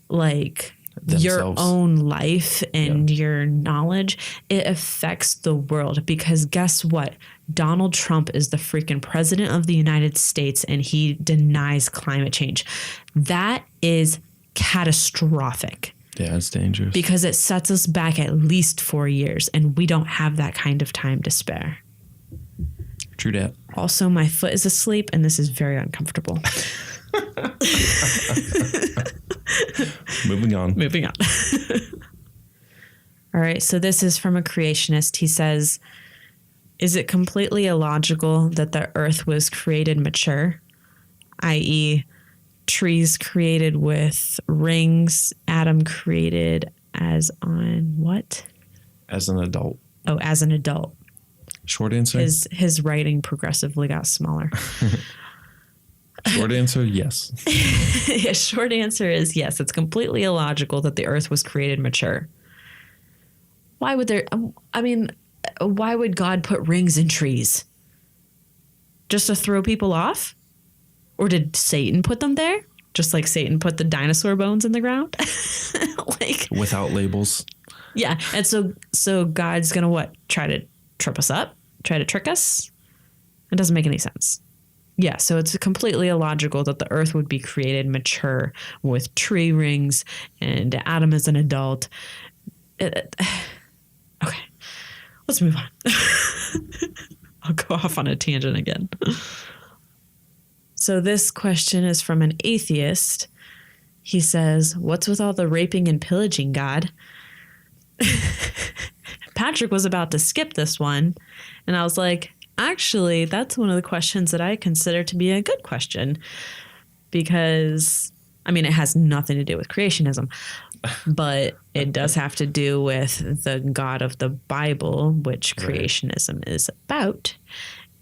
like themselves. Your own life and your knowledge. It affects the world because guess what? Donald Trump is the freaking president of the United States and he denies climate change. That is catastrophic. Yeah, it's dangerous. Because it sets us back at least 4 years, and we don't have that kind of time to spare. True that. Also, my foot is asleep, and this is very uncomfortable. Moving on. All right, so this is from a creationist. He says, is it completely illogical that the earth was created mature, i.e., trees created with rings, Adam created as on what? As an adult. Oh, as an adult. Short answer? His writing progressively got smaller. Short answer, yes. Yeah, short answer is yes. It's completely illogical that the earth was created mature. Why would why would God put rings in trees? Just to throw people off? Or did Satan put them there? Just like Satan put the dinosaur bones in the ground? Without labels. Yeah. And so God's going to what? Try to trip us up? Try to trick us? It doesn't make any sense. Yeah. So it's completely illogical that the earth would be created mature with tree rings and Adam as an adult. Okay. Let's move on. I'll go off on a tangent again. So this question is from an atheist. He says, what's with all the raping and pillaging, God? Patrick was about to skip this one. And I was like, actually, that's one of the questions that I consider to be a good question. Because, it has nothing to do with creationism. But it does have to do with the God of the Bible, which creationism is about.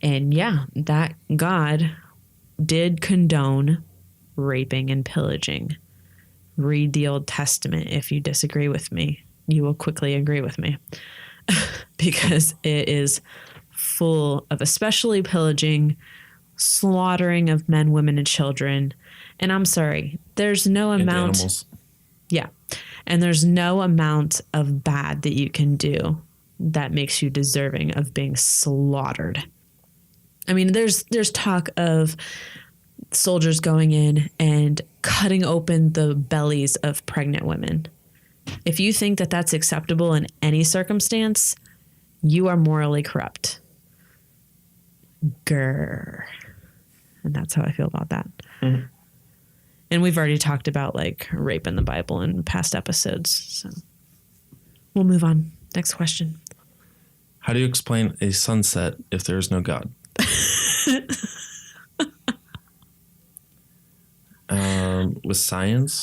And yeah, that God did condone raping and pillaging. Read the Old Testament. If you disagree with me, you will quickly agree with me. Because it is full of especially pillaging, slaughtering of men, women, and children. And I'm sorry, there's no amount. And animals. Yeah. And there's no amount of bad that you can do that makes you deserving of being slaughtered. There's talk of soldiers going in and cutting open the bellies of pregnant women. If you think that that's acceptable in any circumstance, you are morally corrupt. Grr. And that's how I feel about that. Mm-hmm. And we've already talked about rape in the Bible in past episodes. So we'll move on. Next question. How do you explain a sunset if there is no God? With science,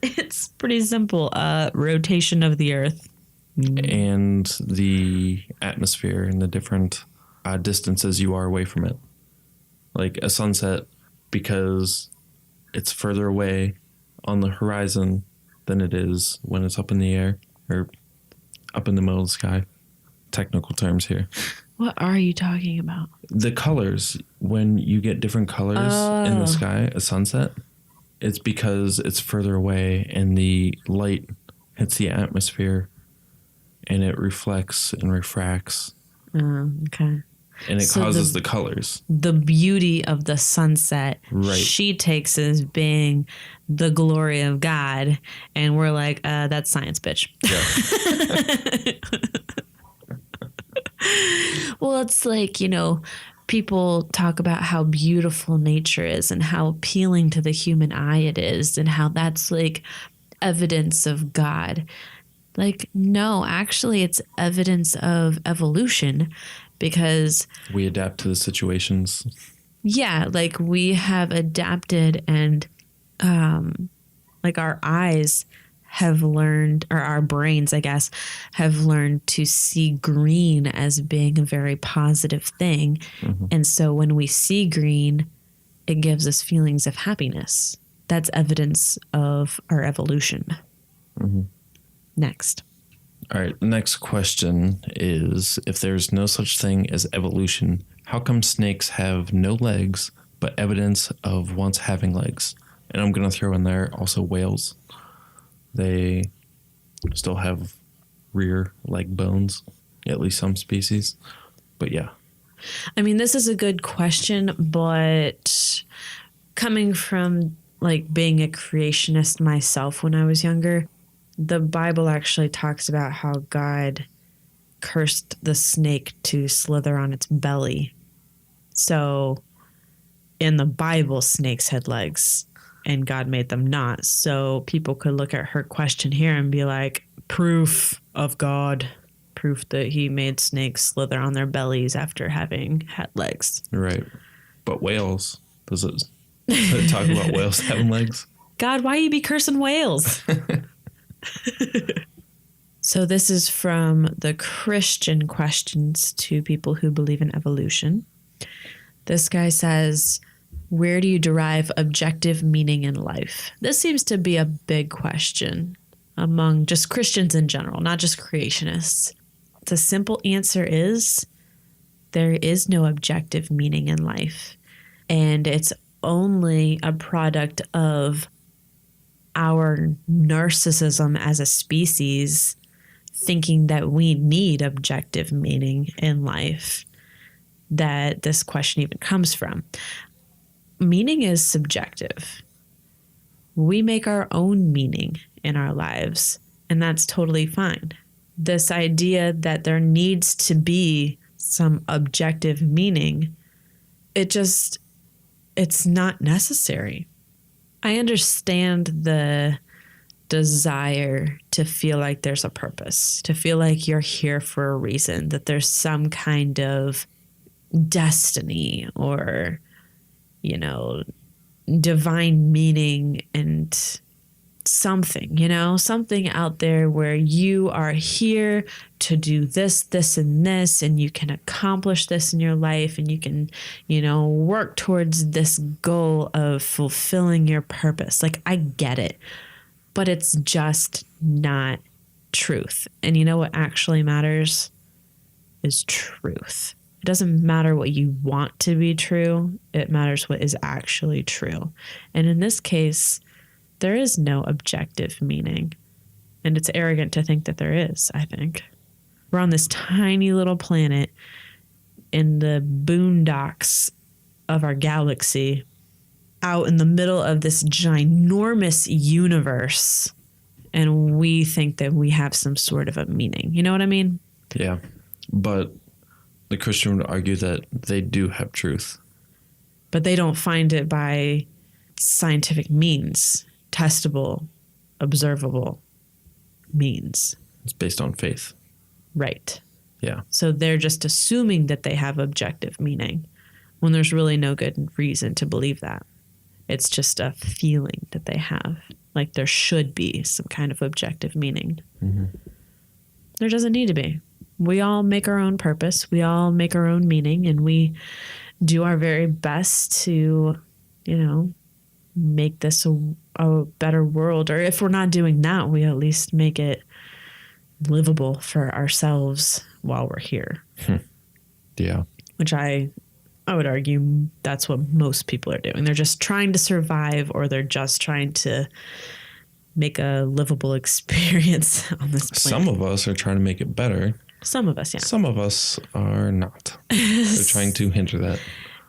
It's pretty simple. Rotation of the Earth. and the atmosphere and the different distances you are away from it. Like a sunset, because it's further away on the horizon than it is when it's up in the air or up in the middle of the sky. Technical terms here. What are you talking about? The colors, when you get different colors in the sky, a sunset, it's because it's further away and the light hits the atmosphere and it reflects and refracts. Okay. And it So causes the colors. The beauty of the sunset, Right. she takes as being the glory of God. And we're like, that's science, bitch. Yeah. Well, it's like, people talk about how beautiful nature is and how appealing to the human eye it is and how that's like evidence of God. Like, no, actually, it's evidence of evolution because, We adapt to the situations. yeah, like we have adapted and like our eyes have learned, or our brains, I guess, have learned to see green as being a very positive thing. And so when we see green, it gives us feelings of happiness. That's evidence of our evolution. Next. All right. The next question is, if there's no such thing as evolution, how come snakes have no legs, but evidence of once having legs? And I'm going to throw in there also whales. They still have rear leg bones, at least some species. But yeah. I mean, this is a good question, but coming from like being a creationist myself when I was younger, the Bible actually talks about how God cursed the snake to slither on its belly. So in the Bible, snakes had legs and God made them not. So people could look at her question here and be like, proof of God, proof that he made snakes slither on their bellies after having had legs. Right. But whales, does it talk about whales having legs? God, why you be cursing whales? So this is from the Christian questions to people who believe in evolution. This guy says, where do you derive objective meaning in life? This seems to be a big question among just Christians in general, not just creationists. The simple answer is there is no objective meaning in life. And it's only a product of our narcissism as a species thinking that we need objective meaning in life that this question even comes from. Meaning is subjective. We make our own meaning in our lives, and that's totally fine. This idea that there needs to be some objective meaning, it's not necessary. I understand the desire to feel like there's a purpose, to feel like you're here for a reason, that there's some kind of destiny or, divine meaning and something out there where you are here to do this, this, and this, and you can accomplish this in your life and you can, work towards this goal of fulfilling your purpose. Like, I get it, but it's just not truth. And you know what actually matters is truth. It doesn't matter what you want to be true. It matters what is actually true. And in this case, there is no objective meaning. And it's arrogant to think that there is, I think. We're on this tiny little planet in the boondocks of our galaxy, out in the middle of this ginormous universe. And we think that we have some sort of a meaning. You know what I mean? Yeah. But the Christian would argue that they do have truth. But they don't find it by scientific means, testable, observable means. It's based on faith. Right. Yeah. So they're just assuming that they have objective meaning when there's really no good reason to believe that. It's just a feeling that they have. Like there should be some kind of objective meaning. Mm-hmm. There doesn't need to be. We all make our own purpose. We all make our own meaning, and we do our very best to, make this a better world. Or if we're not doing that, we at least make it livable for ourselves while we're here. Yeah. Which I would argue that's what most people are doing. They're just trying to survive, or they're just trying to make a livable experience on this planet. Some of us are trying to make it better. Some of us, yeah. Some of us are not. They're trying to hinder that.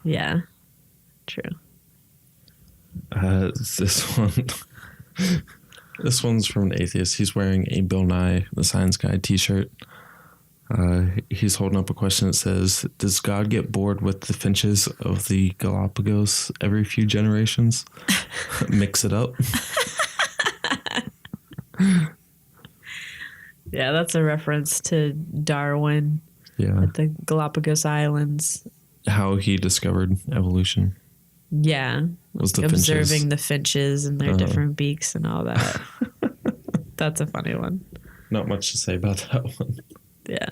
Yeah, true. This one's from an atheist. He's wearing a Bill Nye the Science Guy t-shirt. He's holding up a question that says, does God get bored with the finches of the Galapagos every few generations? Mix it up. Yeah, that's a reference to Darwin at the Galapagos Islands. How he discovered evolution. Yeah. Was the observing the finches and their different beaks and all that. That's a funny one. Not much to say about that one. Yeah.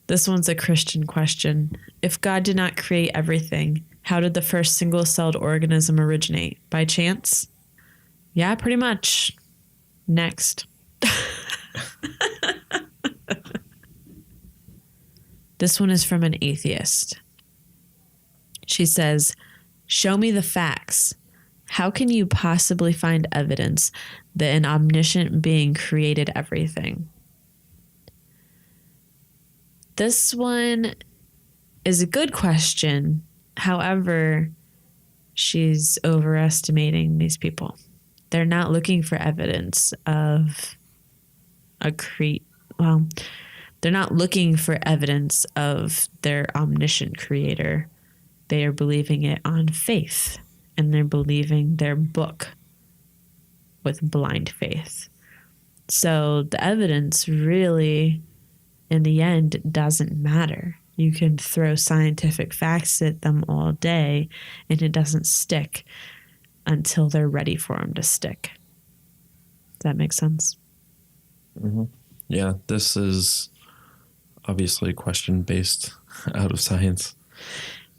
This one's a Christian question. If God did not create everything, how did the first single-celled organism originate? By chance? Yeah, pretty much. Next. This one is from an atheist. She says, show me the facts. How can you possibly find evidence that an omniscient being created everything? This one is a good question. However, she's overestimating these people. They're not looking for evidence of they're not looking for evidence of their omniscient creator. They are believing it on faith, and they're believing their book with blind faith. So the evidence really, in the end, doesn't matter. You can throw scientific facts at them all day, and it doesn't stick until they're ready for them to stick. Does that make sense? Mm-hmm. Yeah, this is obviously a question based out of science.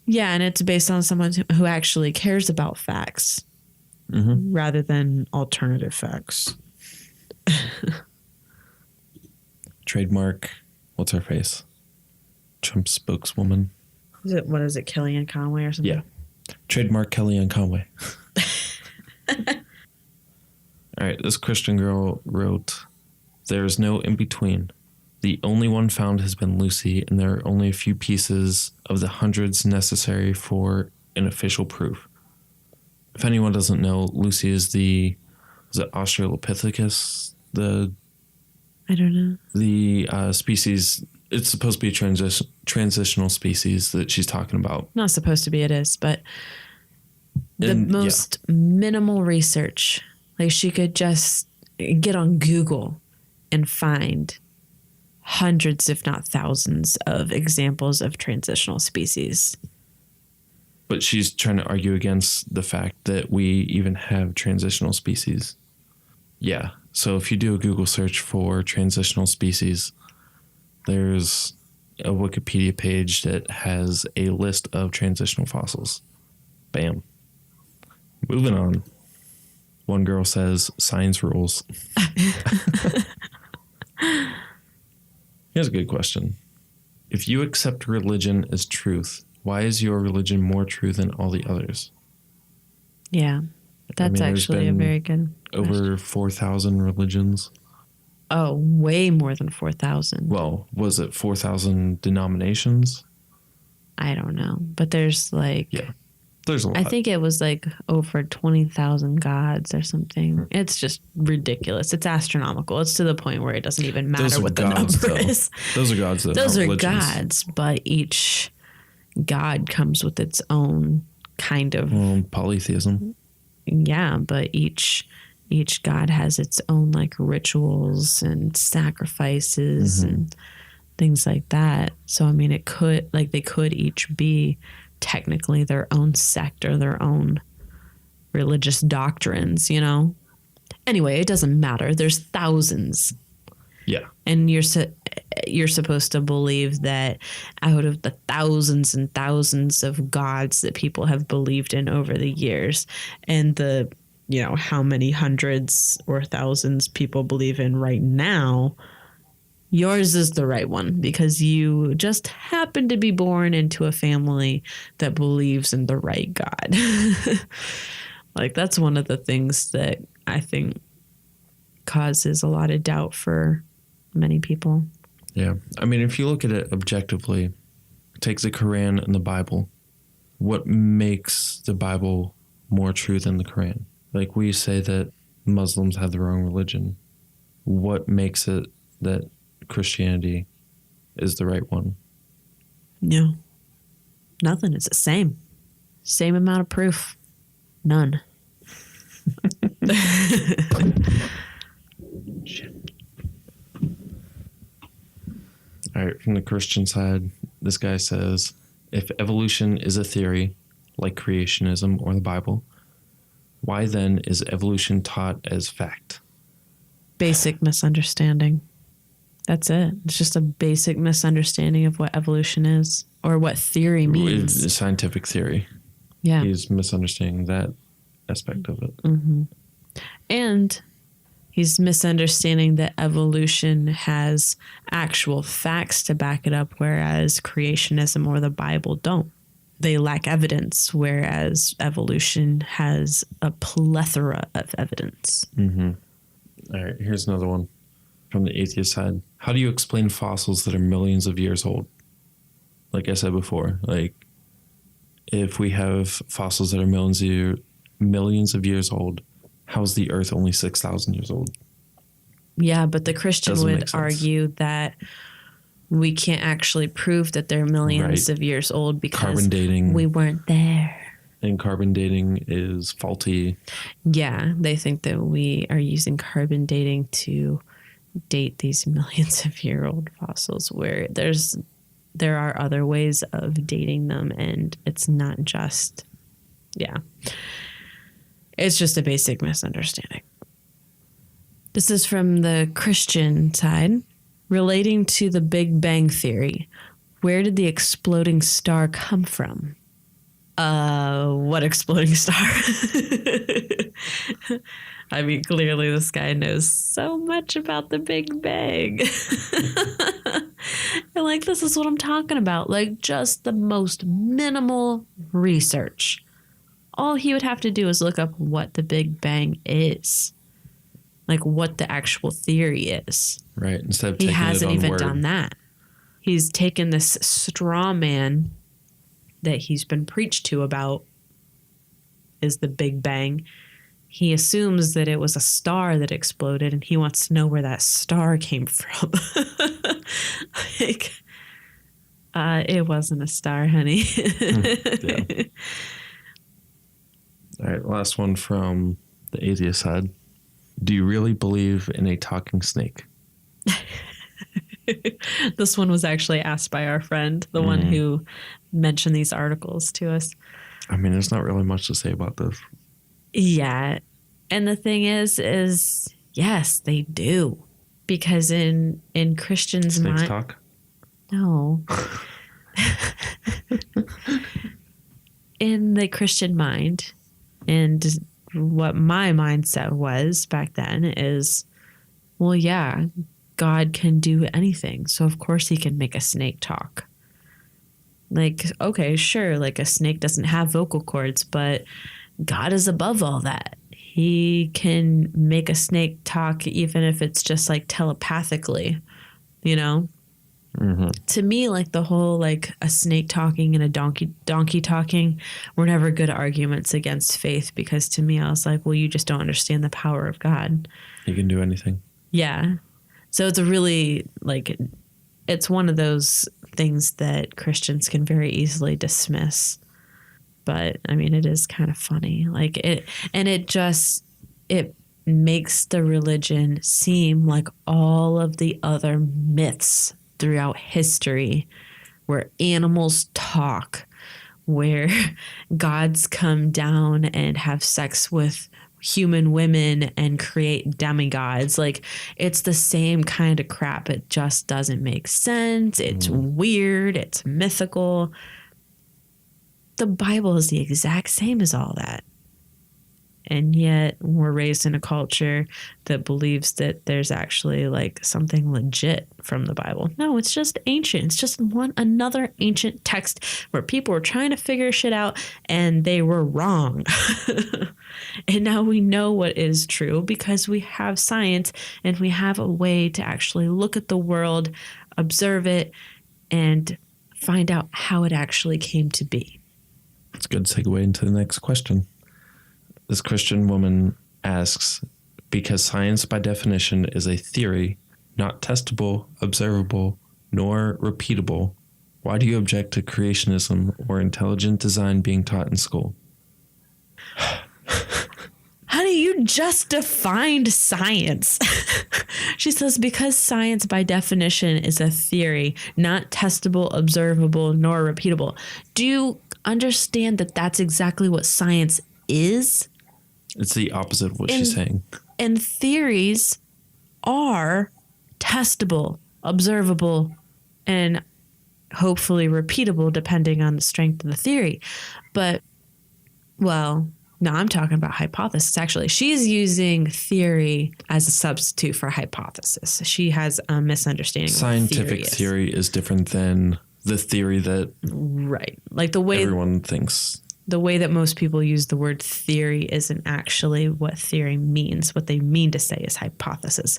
Yeah, and it's based on someone who actually cares about facts rather than alternative facts. Trademark, what's her face? Trump spokeswoman. What is it, Kellyanne Conway or something? Yeah. Trademark Kellyanne Conway. All right, this Christian girl wrote, there is no in-between. The only one found has been Lucy, and there are only a few pieces of the hundreds necessary for an official proof. If anyone doesn't know, Lucy is it Australopithecus? I don't know. The species, it's supposed to be a transitional species that she's talking about. Not supposed to be, it is, but the most minimal research. Like she could just get on Google and find hundreds, if not thousands, of examples of transitional species. But she's trying to argue against the fact that we even have transitional species. Yeah. So if you do a Google search for transitional species, there's a Wikipedia page that has a list of transitional fossils. Bam. Moving on. One girl says, science rules. Here's a good question. If you accept religion as truth, why is your religion more true than all the others? Yeah, that's actually a very good question. Over 4,000 religions. Oh, way more than 4,000. Well, was it 4,000 denominations? I don't know. But there's there's a lot. I think it was over 20,000 gods or something. It's just ridiculous. It's astronomical. It's to the point where it doesn't even matter what the number is. Those are gods, though. Those are gods, but each god comes with its own kind of polytheism. Yeah, but each god has its own rituals and sacrifices and things like that. So I mean, it could they could each be technically their own sect or their own religious doctrines, you know? Anyway, it doesn't matter. There's thousands. Yeah. And you're supposed to believe that out of the thousands and thousands of gods that people have believed in over the years, and the, you know, how many hundreds or thousands people believe in right now, yours is the right one because you just happen to be born into a family that believes in the right God. Like, that's one of the things that I think causes a lot of doubt for many people. Yeah. I mean, if you look at it objectively, take the Quran and the Bible. What makes the Bible more true than the Quran? Like, we say that Muslims have their own religion. What makes it that Christianity is the right one? No. Nothing. It's the same. Same amount of proof. None. Shit. All right, from the Christian side, this guy says, if evolution is a theory, like creationism or the Bible, why then is evolution taught as fact? Basic misunderstanding. That's it. It's just a basic misunderstanding of what evolution is or what theory means. It's scientific theory. Yeah. He's misunderstanding that aspect of it. Mm-hmm. And he's misunderstanding that evolution has actual facts to back it up, whereas creationism or the Bible don't. They lack evidence, whereas evolution has a plethora of evidence. Mm-hmm. All right, here's another one from the atheist side. How do you explain fossils that are millions of years old? Like I said before, like if we have fossils that are millions of years old, how is the Earth only 6,000 years old? Yeah, but the Christian Doesn't make would sense. argue that we can't actually prove that they're millions Right. of years old because Carbon dating. we weren't there. And carbon dating is faulty. Yeah, they think that we are using carbon dating to date these millions of year old fossils, where there are other ways of dating them, and it's not just, yeah. It's just a basic misunderstanding. This is from the Christian side. Relating to the Big Bang Theory, where did the exploding star come from? What exploding star? I mean, clearly this guy knows so much about the Big Bang. And like, this is what I'm talking about. Like, just the most minimal research. All he would have to do is look up what the Big Bang is. Like, what the actual theory is. Right. Instead of He taking hasn't it on even word. done that. He's taken this straw man that he's been preached to about is the Big Bang. He assumes that it was a star that exploded, and he wants to know where that star came from. Like, it wasn't a star, honey. Yeah. All right. Last one from the atheist side. Do you really believe in a talking snake? This one was actually asked by our friend, the one who mentioned these articles to us. I mean, there's not really much to say about this. Yeah. And the thing is yes, they do. Because in Christians' Snakes mind, talk? no. In the Christian mind, and what my mindset was back then is, well, yeah, God can do anything. So of course he can make a snake talk. Like, okay, sure, like a snake doesn't have vocal cords, but God is above all that. He can make a snake talk even if it's just like telepathically, you know? Mm-hmm. To me, like the whole like a snake talking and a donkey talking were never good arguments against faith, because to me I was like, well, you just don't understand the power of God. He can do anything. Yeah. So it's a really like, it's one of those things that Christians can very easily dismiss. But I mean, it is kind of funny. Like it makes the religion seem like all of the other myths throughout history where animals talk, where gods come down and have sex with human women and create demigods. Like, it's the same kind of crap. It just doesn't make sense. It's weird. It's mythical. The Bible is the exact same as all that. And yet we're raised in a culture that believes that there's actually like something legit from the Bible. No, it's just ancient. It's just another ancient text where people were trying to figure shit out and they were wrong. And now we know what is true because we have science and we have a way to actually look at the world, observe it, and find out how it actually came to be. It's a good segue into the next question. This Christian woman asks, because science by definition is a theory, not testable, observable, nor repeatable, why do you object to creationism or intelligent design being taught in school? Honey, you just defined science. She says, because science by definition is a theory, not testable, observable, nor repeatable. Do you understand that that's exactly what science is? It's the opposite of what she's saying. And theories are testable, observable, and hopefully repeatable depending on the strength of the theory. But, well, no, I'm talking about hypothesis, actually. She's using theory as a substitute for hypothesis. She has a misunderstanding of Scientific theory is different than the theory that like the way everyone thinks. The way that most people use the word theory isn't actually what theory means. What they mean to say is hypothesis.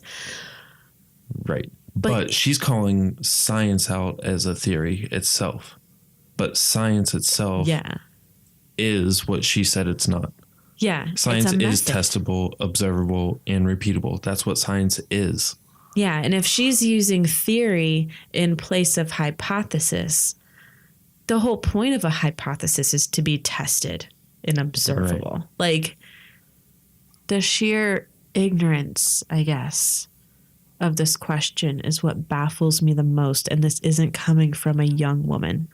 Right. But she's calling science out as a theory itself. But science itself is what she said it's not. Yeah. Science is testable, observable, and repeatable. That's what science is. Yeah. And if she's using theory in place of hypothesis, the whole point of a hypothesis is to be tested and observable. Right. Like, the sheer ignorance, I guess, of this question is what baffles me the most. And this isn't coming from a young woman.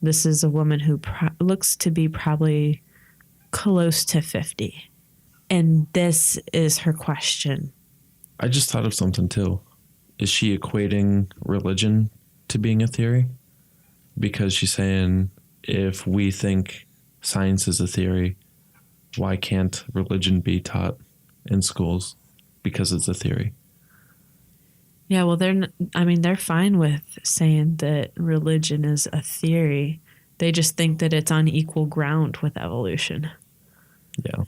This is a woman who looks to be probably close to 50. And this is her question. I just thought of something too. Is she equating religion to being a theory? Because she's saying, if we think science is a theory, why can't religion be taught in schools? Because it's a theory. Yeah, well, they're fine with saying that religion is a theory. They just think that it's on equal ground with evolution. Yeah.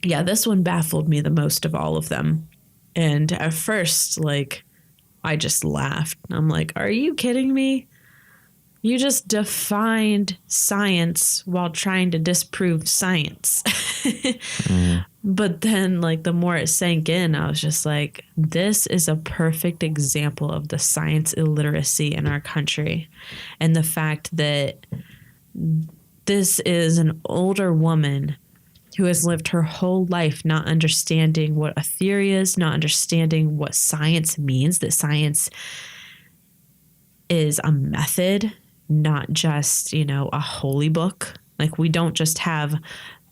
Yeah, this one baffled me the most of all of them. And at first, like, I just laughed. I'm like, are you kidding me? You just defined science while trying to disprove science. But then, like, the more it sank in, I was just like, this is a perfect example of the science illiteracy in our country. And the fact that this is an older woman who has lived her whole life not understanding what a theory is, not understanding what science means, that science is a method, not just, a holy book. Like, we don't just have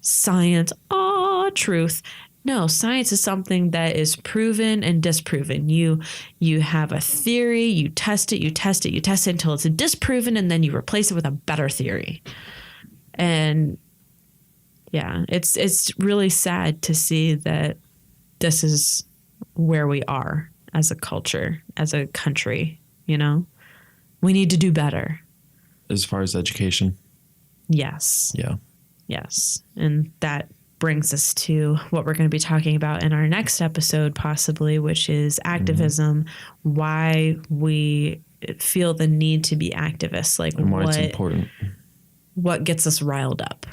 science, truth. No, science is something that is proven and disproven. You have a theory, you test it until it's disproven, and then you replace it with a better theory. And yeah, it's really sad to see that this is where we are as a culture, as a country, We need to do better. As far as education? Yes. Yeah. Yes. And that brings us to what we're going to be talking about in our next episode, possibly, which is activism, why we feel the need to be activists. Like, and why it's important. What gets us riled up?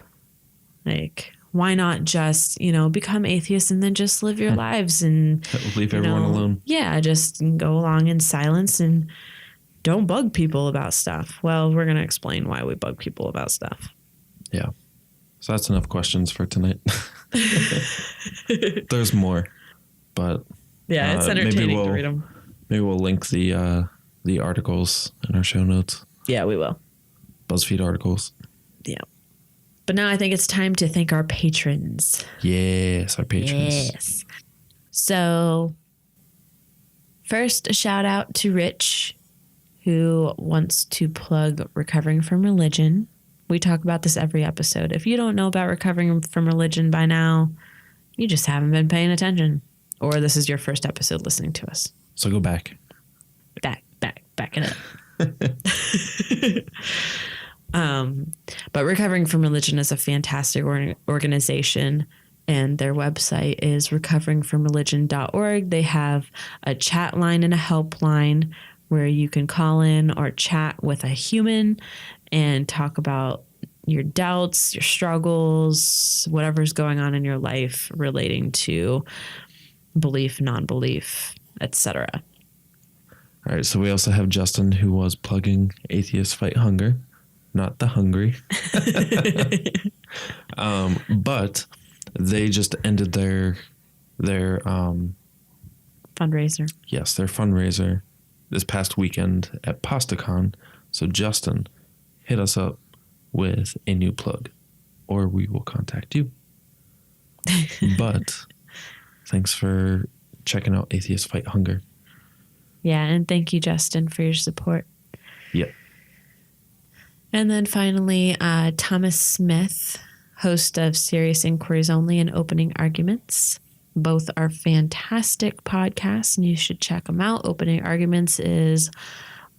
Like, why not just, become atheists and then just live your lives and leave everyone alone? Yeah, just go along in silence and don't bug people about stuff. Well, we're going to explain why we bug people about stuff. Yeah. So that's enough questions for tonight. There's more, but yeah, it's entertaining to read them. Maybe we'll link the articles in our show notes. Yeah, we will. BuzzFeed articles. Yeah. But now I think it's time to thank our patrons. Yes, our patrons. Yes. So first, a shout out to Rich, who wants to plug Recovering from Religion. We talk about this every episode. If you don't know about Recovering from Religion by now, you just haven't been paying attention. Or this is your first episode listening to us. So go back. Back it up. But Recovering from Religion is a fantastic organization, and their website is recoveringfromreligion.org. They have a chat line and a helpline where you can call in or chat with a human and talk about your doubts, your struggles, whatever's going on in your life relating to belief, non-belief, etc. All right, so we also have Justin, who was plugging Atheist Fight Hunger, not the hungry. But they just ended their Fundraiser. Yes, their fundraiser this past weekend at PastaCon. So Justin, hit us up with a new plug, or we will contact you. But thanks for checking out Atheist Fight Hunger. Yeah, and thank you, Justin, for your support. Yep. And then finally, Thomas Smith, host of Serious Inquiries Only and Opening Arguments. Both are fantastic podcasts, and you should check them out. Opening Arguments is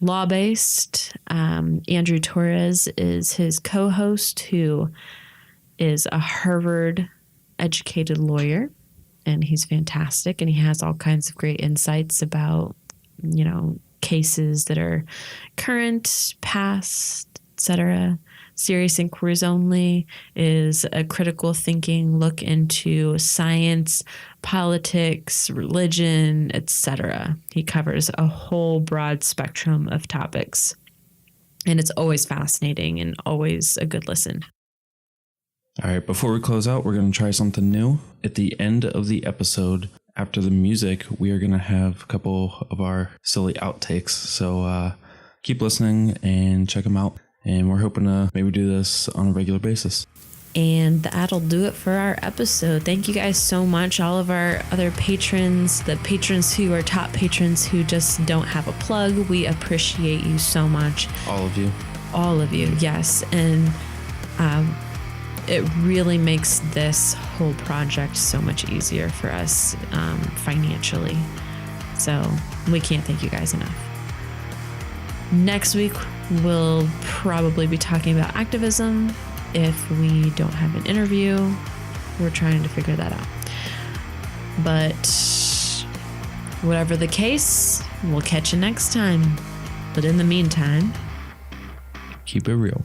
law-based. Andrew Torres is his co-host, who is a Harvard-educated lawyer, and he's fantastic, and he has all kinds of great insights about, cases that are current, past, etc. Serious Inquiries Only is a critical thinking look into science, politics, religion, etc. He covers a whole broad spectrum of topics, and it's always fascinating and always a good listen. All right, before we close out, we're going to try something new. At the end of the episode, after the music, we are going to have a couple of our silly outtakes. So keep listening and check them out. And we're hoping to maybe do this on a regular basis. And that'll do it for our episode. Thank you guys so much. All of our other patrons, the patrons who are top patrons who just don't have a plug, we appreciate you so much. All of you. All of you, yes. And it really makes this whole project so much easier for us financially. So we can't thank you guys enough. Next week, we'll probably be talking about activism. If we don't have an interview, we're trying to figure that out. But whatever the case, we'll catch you next time. But in the meantime, keep it real.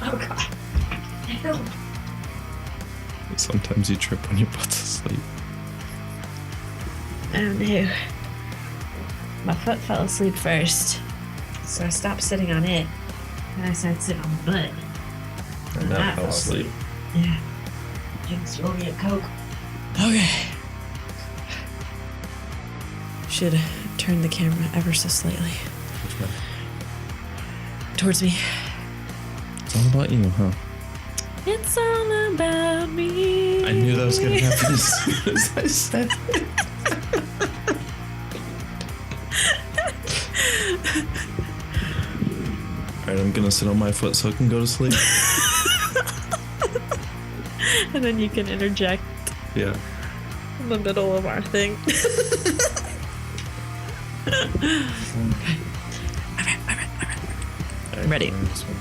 Oh God. Help. Sometimes you trip when your butt's asleep. Oh no. My foot fell asleep first, so I stopped sitting on it, and I started sitting on the butt. And that fell asleep. Yeah. Jinx, roll me a Coke. Okay. Should turn the camera ever so slightly. Which way? Towards me. It's all about you, huh? It's all about me. I knew that was going to happen as soon as I said it. Alright, I'm going to sit on my foot so I can go to sleep. And then you can interject Yeah. in the middle of our thing. Okay. All right. Alright, Ready. this one.